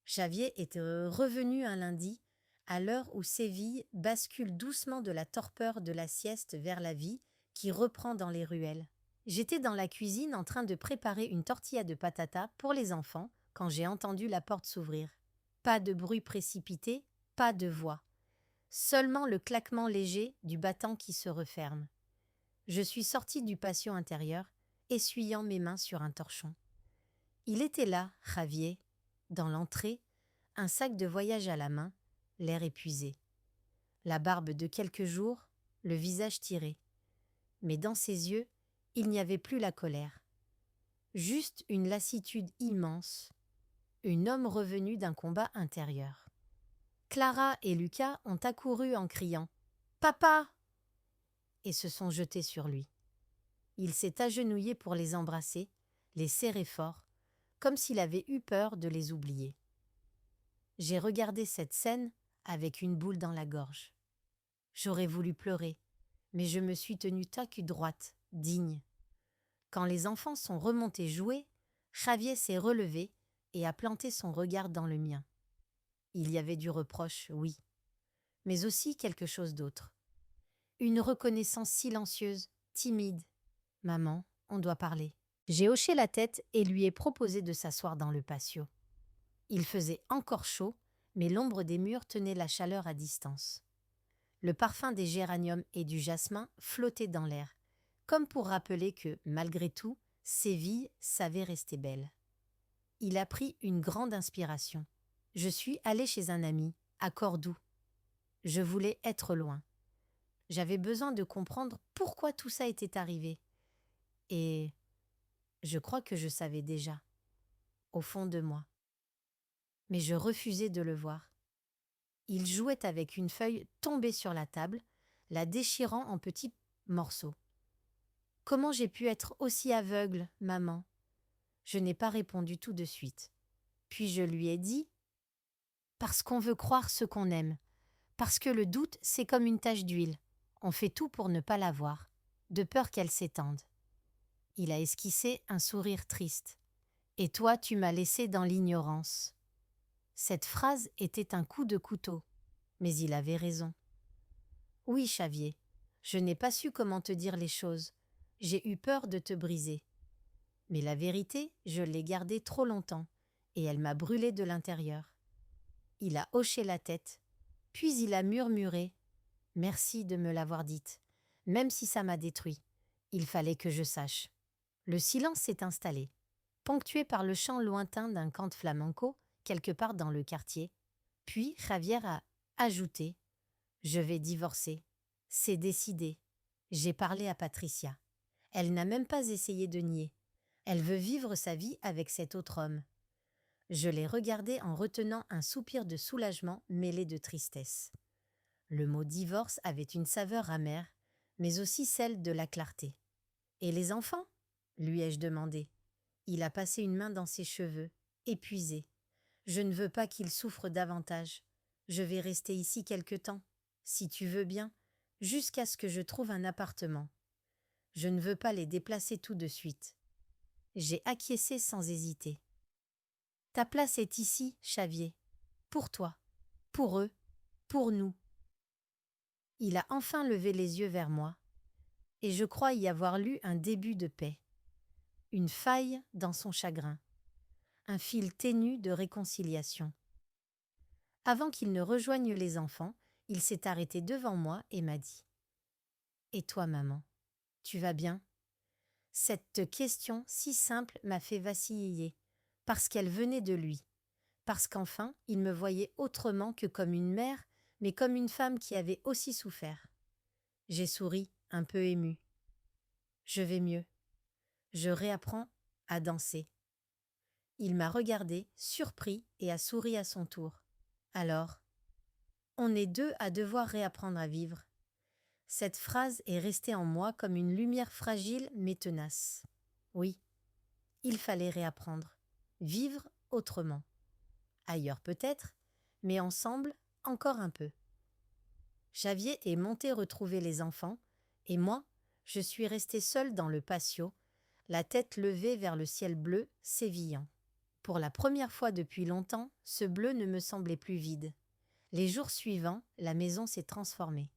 Xavier était revenu un lundi, à l'heure où Séville bascule doucement de la torpeur de la sieste vers la vie qui reprend dans les ruelles. J'étais dans la cuisine en train de préparer une tortilla de patata pour les enfants quand j'ai entendu la porte s'ouvrir. Pas de bruit précipité, pas de voix. Seulement le claquement léger du battant qui se referme. Je suis sortie du patio intérieur, essuyant mes mains sur un torchon. Il était là, Javier, dans l'entrée, un sac de voyage à la main, l'air épuisé. La barbe de quelques jours, le visage tiré. Mais dans ses yeux, il n'y avait plus la colère. Juste une lassitude immense, un homme revenu d'un combat intérieur. Clara et Lucas ont accouru en criant « Papa !» et se sont jetés sur lui. Il s'est agenouillé pour les embrasser, les serrer fort, comme s'il avait eu peur de les oublier. J'ai regardé cette scène avec une boule dans la gorge. J'aurais voulu pleurer, mais je me suis tenue taque droite, digne. Quand les enfants sont remontés jouer, Javier s'est relevé et a planté son regard dans le mien. Il y avait du reproche, oui, mais aussi quelque chose d'autre. Une reconnaissance silencieuse, timide. « Maman, on doit parler. » J'ai hoché la tête et lui ai proposé de s'asseoir dans le patio. Il faisait encore chaud, mais l'ombre des murs tenait la chaleur à distance. Le parfum des géraniums et du jasmin flottait dans l'air, comme pour rappeler que, malgré tout, Séville savait rester belle. Il a pris une grande inspiration. Je suis allée chez un ami, à Cordoue. Je voulais être loin. J'avais besoin de comprendre pourquoi tout ça était arrivé. Et je crois que je savais déjà, au fond de moi. Mais je refusais de le voir. Il jouait avec une feuille tombée sur la table, la déchirant en petits morceaux. « Comment j'ai pu être aussi aveugle, maman ?» Je n'ai pas répondu tout de suite. Puis je lui ai dit « Parce qu'on veut croire ce qu'on aime. Parce que le doute, c'est comme une tache d'huile. On fait tout pour ne pas la voir, de peur qu'elle s'étende. » Il a esquissé un sourire triste. « Et toi, tu m'as laissé dans l'ignorance. » Cette phrase était un coup de couteau, mais il avait raison. « Oui, Xavier, je n'ai pas su comment te dire les choses. J'ai eu peur de te briser. Mais la vérité, je l'ai gardée trop longtemps, et elle m'a brûlé de l'intérieur. » Il a hoché la tête, puis il a murmuré « Merci de me l'avoir dite, même si ça m'a détruit. Il fallait que je sache. » Le silence s'est installé, ponctué par le chant lointain d'un cant flamenco quelque part dans le quartier. Puis Javier a ajouté « Je vais divorcer. C'est décidé. J'ai parlé à Patricia. Elle n'a même pas essayé de nier. Elle veut vivre sa vie avec cet autre homme. » Je l'ai regardé en retenant un soupir de soulagement mêlé de tristesse. Le mot divorce avait une saveur amère, mais aussi celle de la clarté. « Et les enfants ?» lui ai-je demandé. Il a passé une main dans ses cheveux, épuisé. « Je ne veux pas qu'ils souffrent davantage. Je vais rester ici quelque temps, si tu veux bien, jusqu'à ce que je trouve un appartement. Je ne veux pas les déplacer tout de suite. » J'ai acquiescé sans hésiter. « Ta place est ici, Xavier. Pour toi, pour eux, pour nous. » Il a enfin levé les yeux vers moi, et je crois y avoir lu un début de paix. Une faille dans son chagrin, un fil ténu de réconciliation. Avant qu'il ne rejoigne les enfants, il s'est arrêté devant moi et m'a dit « Et toi, maman, tu vas bien ?» Cette question si simple m'a fait vaciller, parce qu'elle venait de lui, parce qu'enfin il me voyait autrement que comme une mère, mais comme une femme qui avait aussi souffert. J'ai souri, un peu émue. « Je vais mieux. Je réapprends à danser. » Il m'a regardé, surpris, et a souri à son tour. « Alors, on est deux à devoir réapprendre à vivre. » Cette phrase est restée en moi comme une lumière fragile mais tenace. Oui, il fallait réapprendre, vivre autrement. Ailleurs peut-être, mais ensemble encore un peu. Xavier est monté retrouver les enfants, et moi, je suis restée seule dans le patio, la tête levée vers le ciel bleu sévillant. Pour la première fois depuis longtemps, ce bleu ne me semblait plus vide. Les jours suivants, la maison s'est transformée.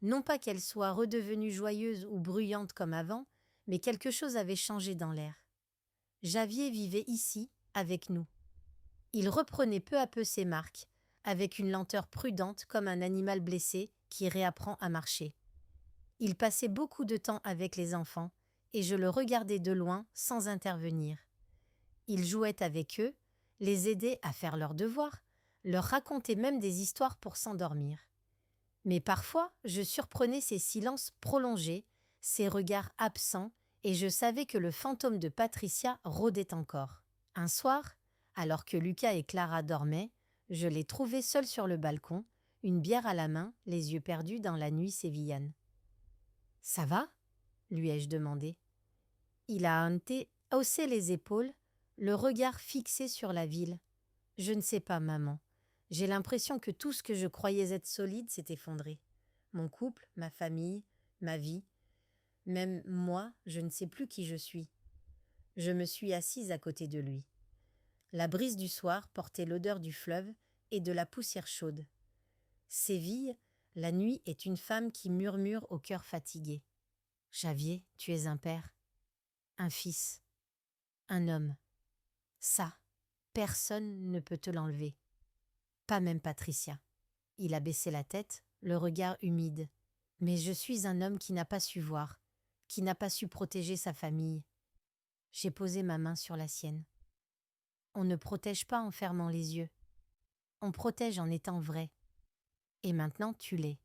Non pas qu'elle soit redevenue joyeuse ou bruyante comme avant, mais quelque chose avait changé dans l'air. Xavier vivait ici, avec nous. Il reprenait peu à peu ses marques, avec une lenteur prudente comme un animal blessé qui réapprend à marcher. Il passait beaucoup de temps avec les enfants, et je le regardais de loin sans intervenir. Il jouait avec eux, les aidait à faire leurs devoirs, leur racontait même des histoires pour s'endormir. Mais parfois, je surprenais ces silences prolongés, ces regards absents, et je savais que le fantôme de Patricia rôdait encore. Un soir, alors que Lucas et Clara dormaient, je l'ai trouvé seul sur le balcon, une bière à la main, les yeux perdus dans la nuit sévillane. « Ça va ?» lui ai-je demandé. Il a haussé les épaules, le regard fixé sur la ville. « Je ne sais pas, maman. J'ai l'impression que tout ce que je croyais être solide s'est effondré. Mon couple, ma famille, ma vie. Même moi, je ne sais plus qui je suis. Je me suis assise à côté de lui. La brise du soir portait l'odeur du fleuve et de la poussière chaude. Séville, la nuit est une femme qui murmure au cœur fatigué. Xavier, tu es un père, un fils, un homme. Ça, personne ne peut te l'enlever. Pas même Patricia. Il a baissé la tête, le regard humide. Mais je suis un homme qui n'a pas su voir, qui n'a pas su protéger sa famille. J'ai posé ma main sur la sienne. On ne protège pas en fermant les yeux. On protège en étant vrai. Et maintenant tu l'es.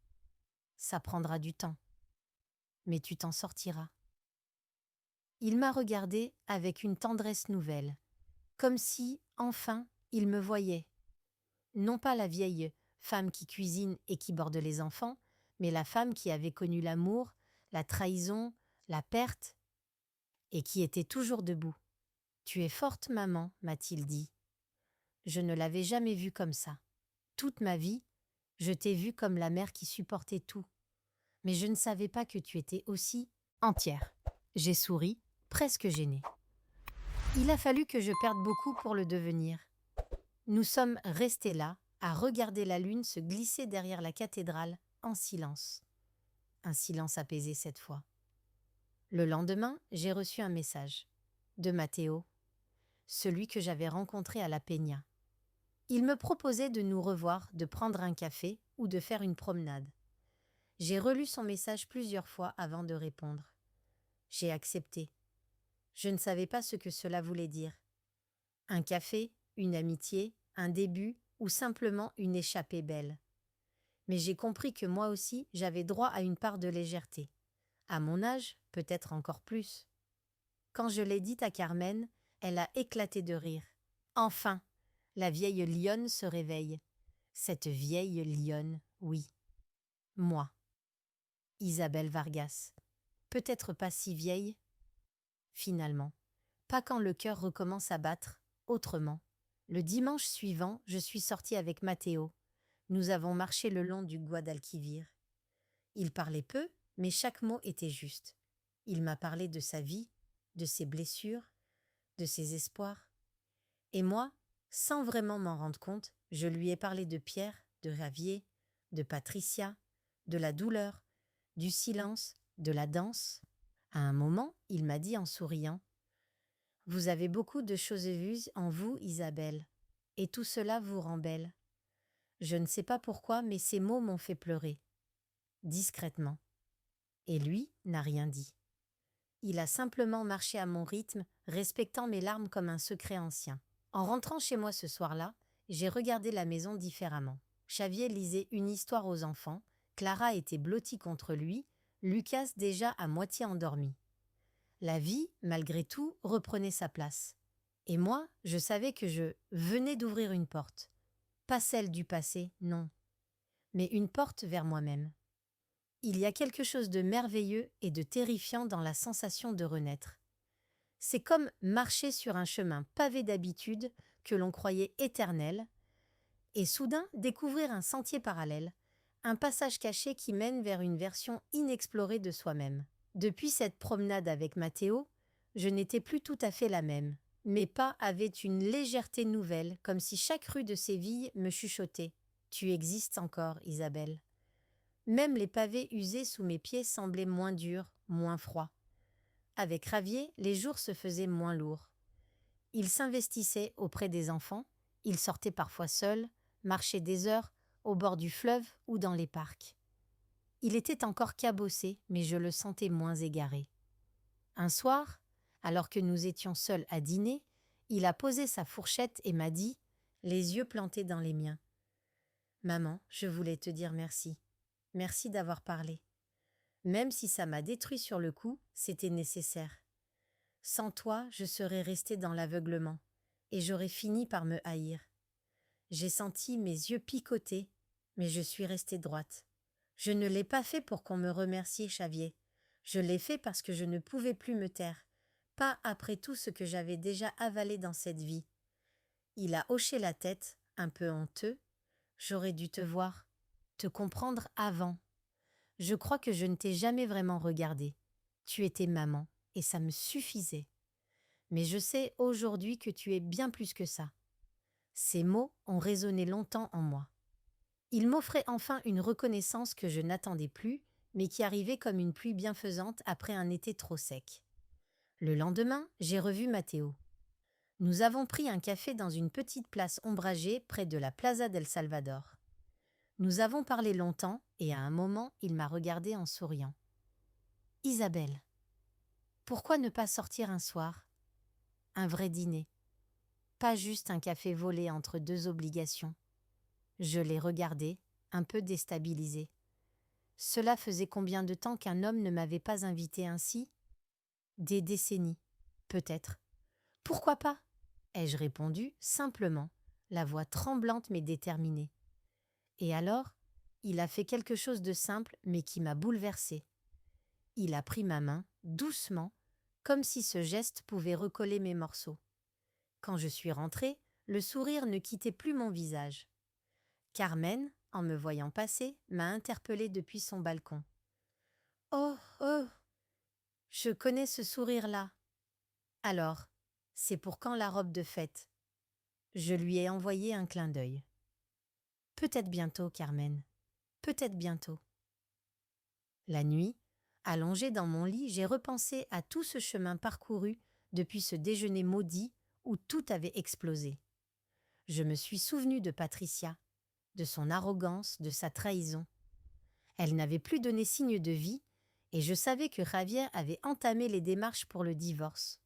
Ça prendra du temps. Mais tu t'en sortiras. Il m'a regardé avec une tendresse nouvelle, comme si, enfin, il me voyait. Non pas la vieille femme qui cuisine et qui borde les enfants, mais la femme qui avait connu l'amour, la trahison, la perte, et qui était toujours debout. « Tu es forte, maman, m'a-t-il dit. Je ne l'avais jamais vue comme ça. Toute ma vie, je t'ai vue comme la mère qui supportait tout. Mais je ne savais pas que tu étais aussi entière. » J'ai souri, presque gênée. Il a fallu que je perde beaucoup pour le devenir. Nous sommes restés là, à regarder la lune se glisser derrière la cathédrale, en silence. Un silence apaisé cette fois. Le lendemain, j'ai reçu un message. De Matteo, celui que j'avais rencontré à la Peña. Il me proposait de nous revoir, de prendre un café ou de faire une promenade. J'ai relu son message plusieurs fois avant de répondre. J'ai accepté. Je ne savais pas ce que cela voulait dire. Un café, une amitié, un début ou simplement une échappée belle. Mais j'ai compris que moi aussi, j'avais droit à une part de légèreté. À mon âge, peut-être encore plus. Quand je l'ai dit à Carmen, elle a éclaté de rire. Enfin, la vieille lionne se réveille. Cette vieille lionne, oui. Moi. Isabelle Vargas. Peut-être pas si vieille. Finalement. Pas quand le cœur recommence à battre, autrement. Le dimanche suivant, je suis sortie avec Matteo. Nous avons marché le long du Guadalquivir. Il parlait peu, mais chaque mot était juste. Il m'a parlé de sa vie, de ses blessures, de ses espoirs. Et moi, sans vraiment m'en rendre compte, je lui ai parlé de Pierre, de Javier, de Patricia, de la douleur, du silence, de la danse. À un moment, il m'a dit en souriant « Vous avez beaucoup de choses vues en vous, Isabelle, et tout cela vous rend belle. » Je ne sais pas pourquoi, mais ces mots m'ont fait pleurer. Discrètement. Et lui n'a rien dit. Il a simplement marché à mon rythme, respectant mes larmes comme un secret ancien. En rentrant chez moi ce soir-là, j'ai regardé la maison différemment. Xavier lisait une histoire aux enfants, Clara était blottie contre lui, Lucas déjà à moitié endormi. La vie, malgré tout, reprenait sa place. Et moi, je savais que je venais d'ouvrir une porte. Pas celle du passé, non, mais une porte vers moi-même. Il y a quelque chose de merveilleux et de terrifiant dans la sensation de renaître. C'est comme marcher sur un chemin pavé d'habitudes que l'on croyait éternel, et soudain découvrir un sentier parallèle, un passage caché qui mène vers une version inexplorée de soi-même. Depuis cette promenade avec Matteo, je n'étais plus tout à fait la même. Mes pas avaient une légèreté nouvelle, comme si chaque rue de Séville me chuchotait. « Tu existes encore, Isabelle. » Même les pavés usés sous mes pieds semblaient moins durs, moins froids. Avec Javier, les jours se faisaient moins lourds. Il s'investissait auprès des enfants, il sortait parfois seul, marchait des heures au bord du fleuve ou dans les parcs. Il était encore cabossé, mais je le sentais moins égaré. Un soir, alors que nous étions seuls à dîner, il a posé sa fourchette et m'a dit, les yeux plantés dans les miens. « Maman, je voulais te dire merci. Merci d'avoir parlé. Même si ça m'a détruit sur le coup, c'était nécessaire. Sans toi, je serais restée dans l'aveuglement, et j'aurais fini par me haïr. J'ai senti mes yeux picoter, mais je suis restée droite. Je ne l'ai pas fait pour qu'on me remercie, Xavier. Je l'ai fait parce que je ne pouvais plus me taire, pas après tout ce que j'avais déjà avalé dans cette vie. » Il a hoché la tête, un peu honteux. « J'aurais dû te voir, te comprendre avant. Je crois que je ne t'ai jamais vraiment regardé. Tu étais maman, et ça me suffisait. Mais je sais aujourd'hui que tu es bien plus que ça. » Ces mots ont résonné longtemps en moi. Ils m'offraient enfin une reconnaissance que je n'attendais plus, mais qui arrivait comme une pluie bienfaisante après un été trop sec. Le lendemain, j'ai revu Matteo. Nous avons pris un café dans une petite place ombragée près de la Plaza del Salvador. Nous avons parlé longtemps et à un moment, il m'a regardé en souriant. « Isabelle, pourquoi ne pas sortir un soir? Un vrai dîner. Pas juste un café volé entre deux obligations. » Je l'ai regardé, un peu déstabilisé. Cela faisait combien de temps qu'un homme ne m'avait pas invité ainsi? Des décennies, peut-être. « Pourquoi pas ?» ai-je répondu simplement, la voix tremblante mais déterminée. Et alors, il a fait quelque chose de simple mais qui m'a bouleversée. Il a pris ma main, doucement, comme si ce geste pouvait recoller mes morceaux. Quand je suis rentrée, le sourire ne quittait plus mon visage. Carmen, en me voyant passer, m'a interpellée depuis son balcon. « Oh, oh, je connais ce sourire-là. Alors, c'est pour quand la robe de fête ?» Je lui ai envoyé un clin d'œil. « Peut-être bientôt, Carmen, peut-être bientôt. » La nuit, allongée dans mon lit, j'ai repensé à tout ce chemin parcouru depuis ce déjeuner maudit où tout avait explosé. Je me suis souvenue de Patricia, de son arrogance, de sa trahison. Elle n'avait plus donné signe de vie et je savais que Javier avait entamé les démarches pour le divorce.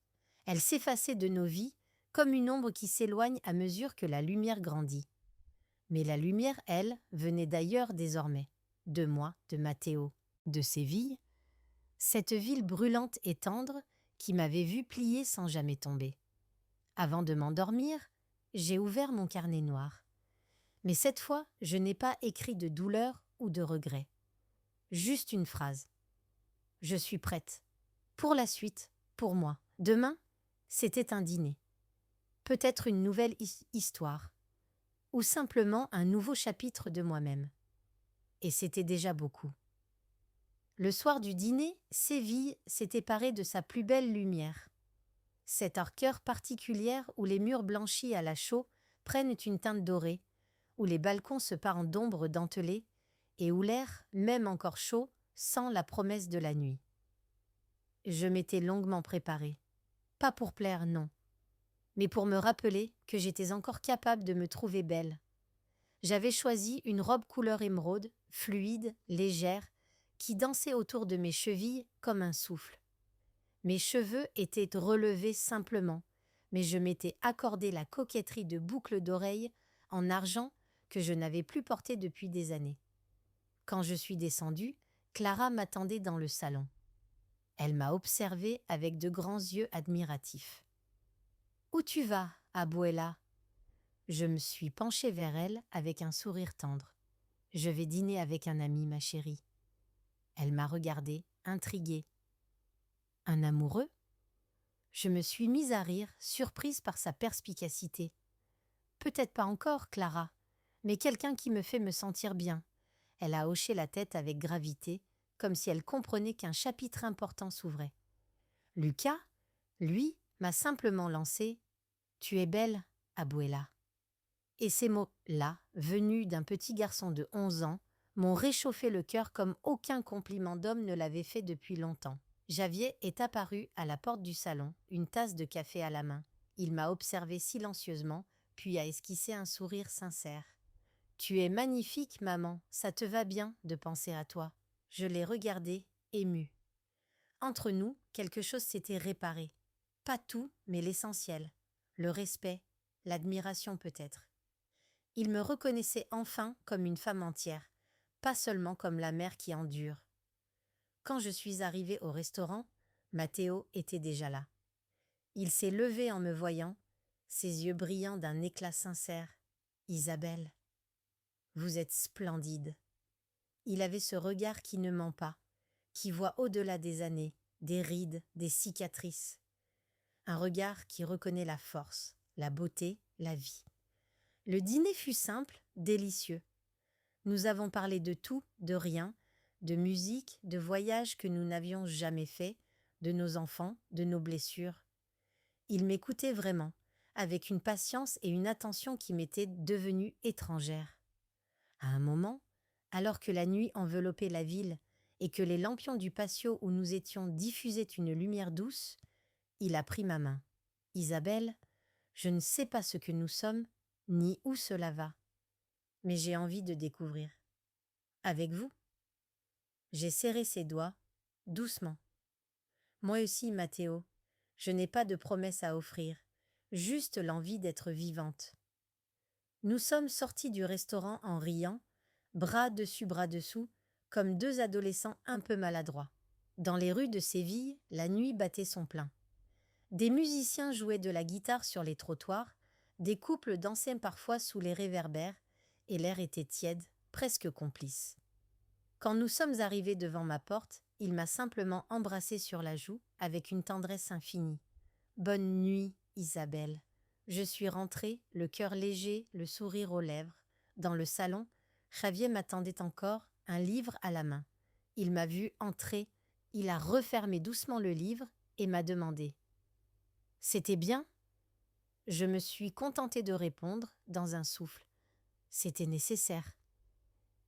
Elle s'effaçait de nos vies comme une ombre qui s'éloigne à mesure que la lumière grandit. Mais la lumière, elle, venait d'ailleurs désormais, de moi, de Matteo, de Séville, cette ville brûlante et tendre qui m'avait vue plier sans jamais tomber. Avant de m'endormir, j'ai ouvert mon carnet noir. Mais cette fois, je n'ai pas écrit de douleur ou de regret. Juste une phrase. Je suis prête. Pour la suite, pour moi. Demain, c'était un dîner. Peut-être une nouvelle histoire. Ou simplement un nouveau chapitre de moi-même. Et c'était déjà beaucoup. Le soir du dîner, Séville s'était parée de sa plus belle lumière. Cette arceur particulière où les murs blanchis à la chaux prennent une teinte dorée, où les balcons se parent d'ombres dentelées et où l'air, même encore chaud, sent la promesse de la nuit. Je m'étais longuement préparée. Pas pour plaire, non, mais pour me rappeler que j'étais encore capable de me trouver belle. J'avais choisi une robe couleur émeraude, fluide, légère, qui dansait autour de mes chevilles comme un souffle. Mes cheveux étaient relevés simplement, mais je m'étais accordé la coquetterie de boucles d'oreilles en argent que je n'avais plus portées depuis des années. Quand je suis descendue, Clara m'attendait dans le salon. Elle m'a observée avec de grands yeux admiratifs. « Où tu vas, abuela ?» Je me suis penchée vers elle avec un sourire tendre. « Je vais dîner avec un ami, ma chérie. » Elle m'a regardée, intriguée. « Un amoureux ?» Je me suis mise à rire, surprise par sa perspicacité. « Peut-être pas encore, Clara, mais quelqu'un qui me fait me sentir bien. » Elle a hoché la tête avec gravité, comme si elle comprenait qu'un chapitre important s'ouvrait. Lucas, lui, m'a simplement lancé « Tu es belle, abuela ». Et ces mots-là, venus d'un petit garçon de 11 ans, m'ont réchauffé le cœur comme aucun compliment d'homme ne l'avait fait depuis longtemps. Javier est apparu à la porte du salon, une tasse de café à la main. Il m'a observé silencieusement, puis a esquissé un sourire sincère. « Tu es magnifique, maman, ça te va bien de penser à toi. » Je l'ai regardé, émue. Entre nous, quelque chose s'était réparé. Pas tout, mais l'essentiel. Le respect, l'admiration peut-être. Il me reconnaissait enfin comme une femme entière, pas seulement comme la mère qui endure. Quand je suis arrivée au restaurant, Matteo était déjà là. Il s'est levé en me voyant, ses yeux brillants d'un éclat sincère. « Isabelle, vous êtes splendide. » Il avait ce regard qui ne ment pas, qui voit au-delà des années, des rides, des cicatrices. Un regard qui reconnaît la force, la beauté, la vie. Le dîner fut simple, délicieux. Nous avons parlé de tout, de rien, de musique, de voyages que nous n'avions jamais faits, de nos enfants, de nos blessures. Il m'écoutait vraiment, avec une patience et une attention qui m'étaient devenues étrangères. À un moment, alors que la nuit enveloppait la ville et que les lampions du patio où nous étions diffusaient une lumière douce, il a pris ma main. « Isabelle, je ne sais pas ce que nous sommes, ni où cela va, mais j'ai envie de découvrir. Avec vous ?» J'ai serré ses doigts, doucement. « Moi aussi, Mathéo, je n'ai pas de promesse à offrir, juste l'envie d'être vivante. » Nous sommes sortis du restaurant en riant, bras dessus bras dessous, comme deux adolescents un peu maladroits. Dans les rues de Séville, la nuit battait son plein. Des musiciens jouaient de la guitare sur les trottoirs, des couples dansaient parfois sous les réverbères, et l'air était tiède, presque complice. Quand nous sommes arrivés devant ma porte, il m'a simplement embrassé sur la joue avec une tendresse infinie. « Bonne nuit, Isabelle. » Je suis rentrée, le cœur léger, le sourire aux lèvres. Dans le salon, Javier m'attendait encore, un livre à la main. Il m'a vu entrer, il a refermé doucement le livre et m'a demandé « C'était bien ?» Je me suis contentée de répondre, dans un souffle. « C'était nécessaire. »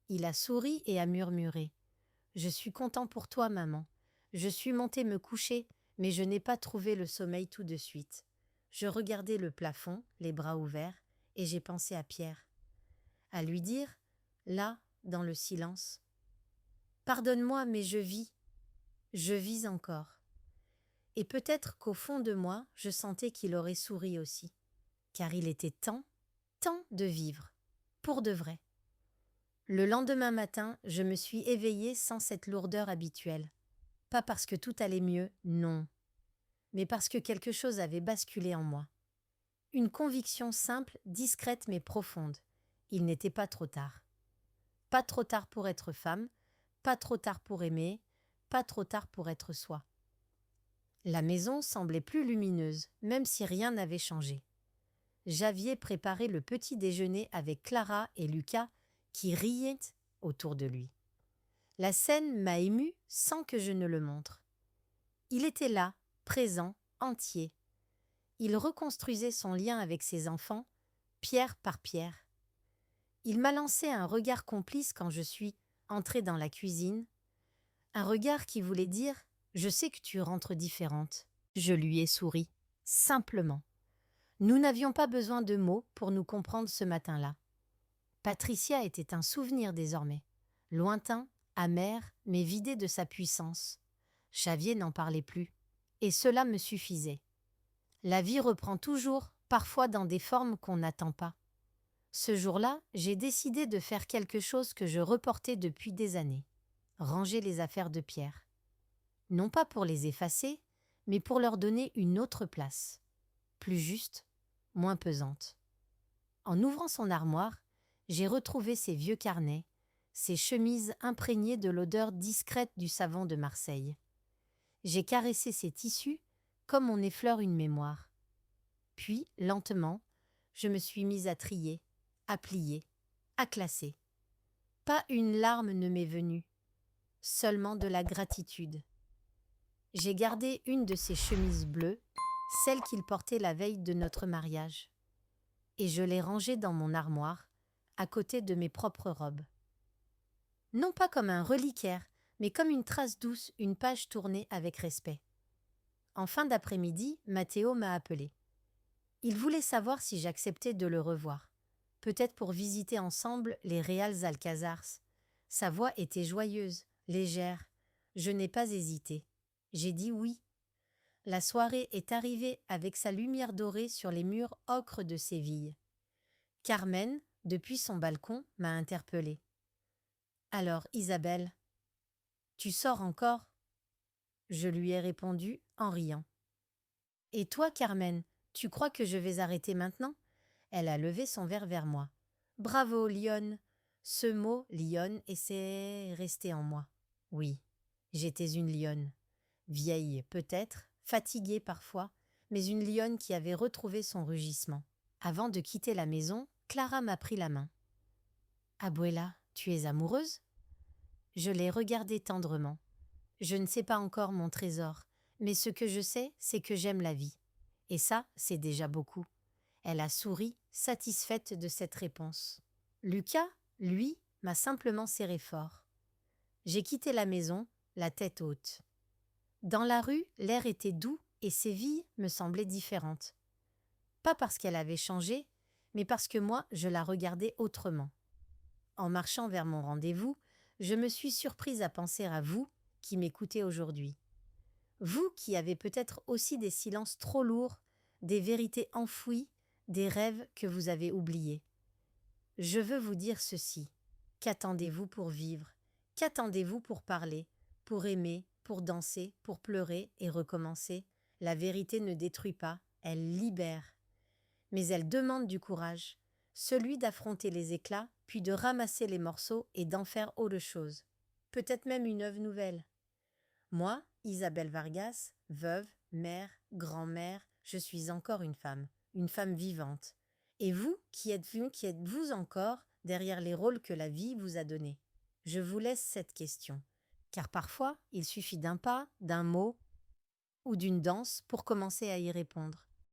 Il a souri et a murmuré « Je suis content pour toi, maman. Je suis monté me coucher, mais je n'ai pas trouvé le sommeil tout de suite. » Je regardais le plafond, les bras ouverts, et j'ai pensé à Pierre. À lui dire, là, dans le silence, « Pardonne-moi, mais je vis encore. » Et peut-être qu'au fond de moi, je sentais qu'il aurait souri aussi, car il était temps de vivre, pour de vrai. Le lendemain matin, je me suis éveillée sans cette lourdeur habituelle. Pas parce que tout allait mieux, non, mais parce que quelque chose avait basculé en moi. Une conviction simple, discrète mais profonde. Il n'était pas trop tard. Pas trop tard pour être femme, pas trop tard pour aimer, pas trop tard pour être soi. La maison semblait plus lumineuse, même si rien n'avait changé. Javier préparait le petit déjeuner avec Clara et Lucas qui riaient autour de lui. La scène m'a émue sans que je ne le montre. Il était là, présent, entier. Il reconstruisait son lien avec ses enfants, pierre par pierre. Il m'a lancé un regard complice quand je suis entrée dans la cuisine, un regard qui voulait dire « Je sais que tu rentres différente ». Je lui ai souri, simplement. Nous n'avions pas besoin de mots pour nous comprendre ce matin-là. Patricia était un souvenir désormais, lointain, amer, mais vidé de sa puissance. Xavier n'en parlait plus, et cela me suffisait. La vie reprend toujours, parfois dans des formes qu'on n'attend pas. Ce jour-là, j'ai décidé de faire quelque chose que je reportais depuis des années. Ranger les affaires de Pierre. Non pas pour les effacer, mais pour leur donner une autre place. Plus juste, moins pesante. En ouvrant son armoire, j'ai retrouvé ses vieux carnets, ses chemises imprégnées de l'odeur discrète du savon de Marseille. J'ai caressé ses tissus comme on effleure une mémoire. Puis, lentement, je me suis mise à trier, à plier, à classer. Pas une larme ne m'est venue, seulement de la gratitude. J'ai gardé une de ses chemises bleues, celle qu'il portait la veille de notre mariage, et je l'ai rangée dans mon armoire, à côté de mes propres robes. Non pas comme un reliquaire, mais comme une trace douce, une page tournée avec respect. En fin d'après-midi, Mathéo m'a appelé. Il voulait savoir si j'acceptais de le revoir, peut-être pour visiter ensemble les Reals Alcazars. Sa voix était joyeuse, légère. Je n'ai pas hésité. J'ai dit oui. La soirée est arrivée avec sa lumière dorée sur les murs ocre de Séville. Carmen, depuis son balcon, m'a interpellée. « Alors, Isabelle, tu sors encore ?» Je lui ai répondu en riant. « Et toi, Carmen, tu crois que je vais arrêter maintenant ?» Elle a levé son verre vers moi. « Bravo, lionne !» Ce mot, lionne, est resté en moi. Oui, j'étais une lionne. Vieille, peut-être, fatiguée parfois, mais une lionne qui avait retrouvé son rugissement. Avant de quitter la maison, Clara m'a pris la main. « Abuela, tu es amoureuse ?» Je l'ai regardée tendrement. Je ne sais pas encore mon trésor, Mais ce que je sais, c'est que j'aime la vie. Et ça, c'est déjà beaucoup. Elle a souri, satisfaite de cette réponse. Lucas, lui, m'a simplement serré fort. J'ai quitté la maison, la tête haute. Dans la rue, l'air était doux et Séville me semblait différente. Pas parce qu'elle avait changé, mais parce que moi, je la regardais autrement. En marchant vers mon rendez-vous, je me suis surprise à penser à vous qui m'écoutez aujourd'hui. Vous qui avez peut-être aussi des silences trop lourds, des vérités enfouies, des rêves que vous avez oubliés. Je veux vous dire ceci. Qu'attendez-vous pour vivre? Qu'attendez-vous pour parler, pour aimer, pour danser, pour pleurer et recommencer? La vérité ne détruit pas, elle libère. Mais elle demande du courage, celui d'affronter les éclats, puis de ramasser les morceaux et d'en faire autre chose. Peut-être même une œuvre nouvelle. Moi, Isabelle Vargas, veuve, mère, grand-mère, je suis encore une femme vivante. Et vous, qui êtes-vous encore derrière les rôles que la vie vous a donnés? Je vous laisse cette question, car parfois, il suffit d'un pas, d'un mot ou d'une danse pour commencer à y répondre.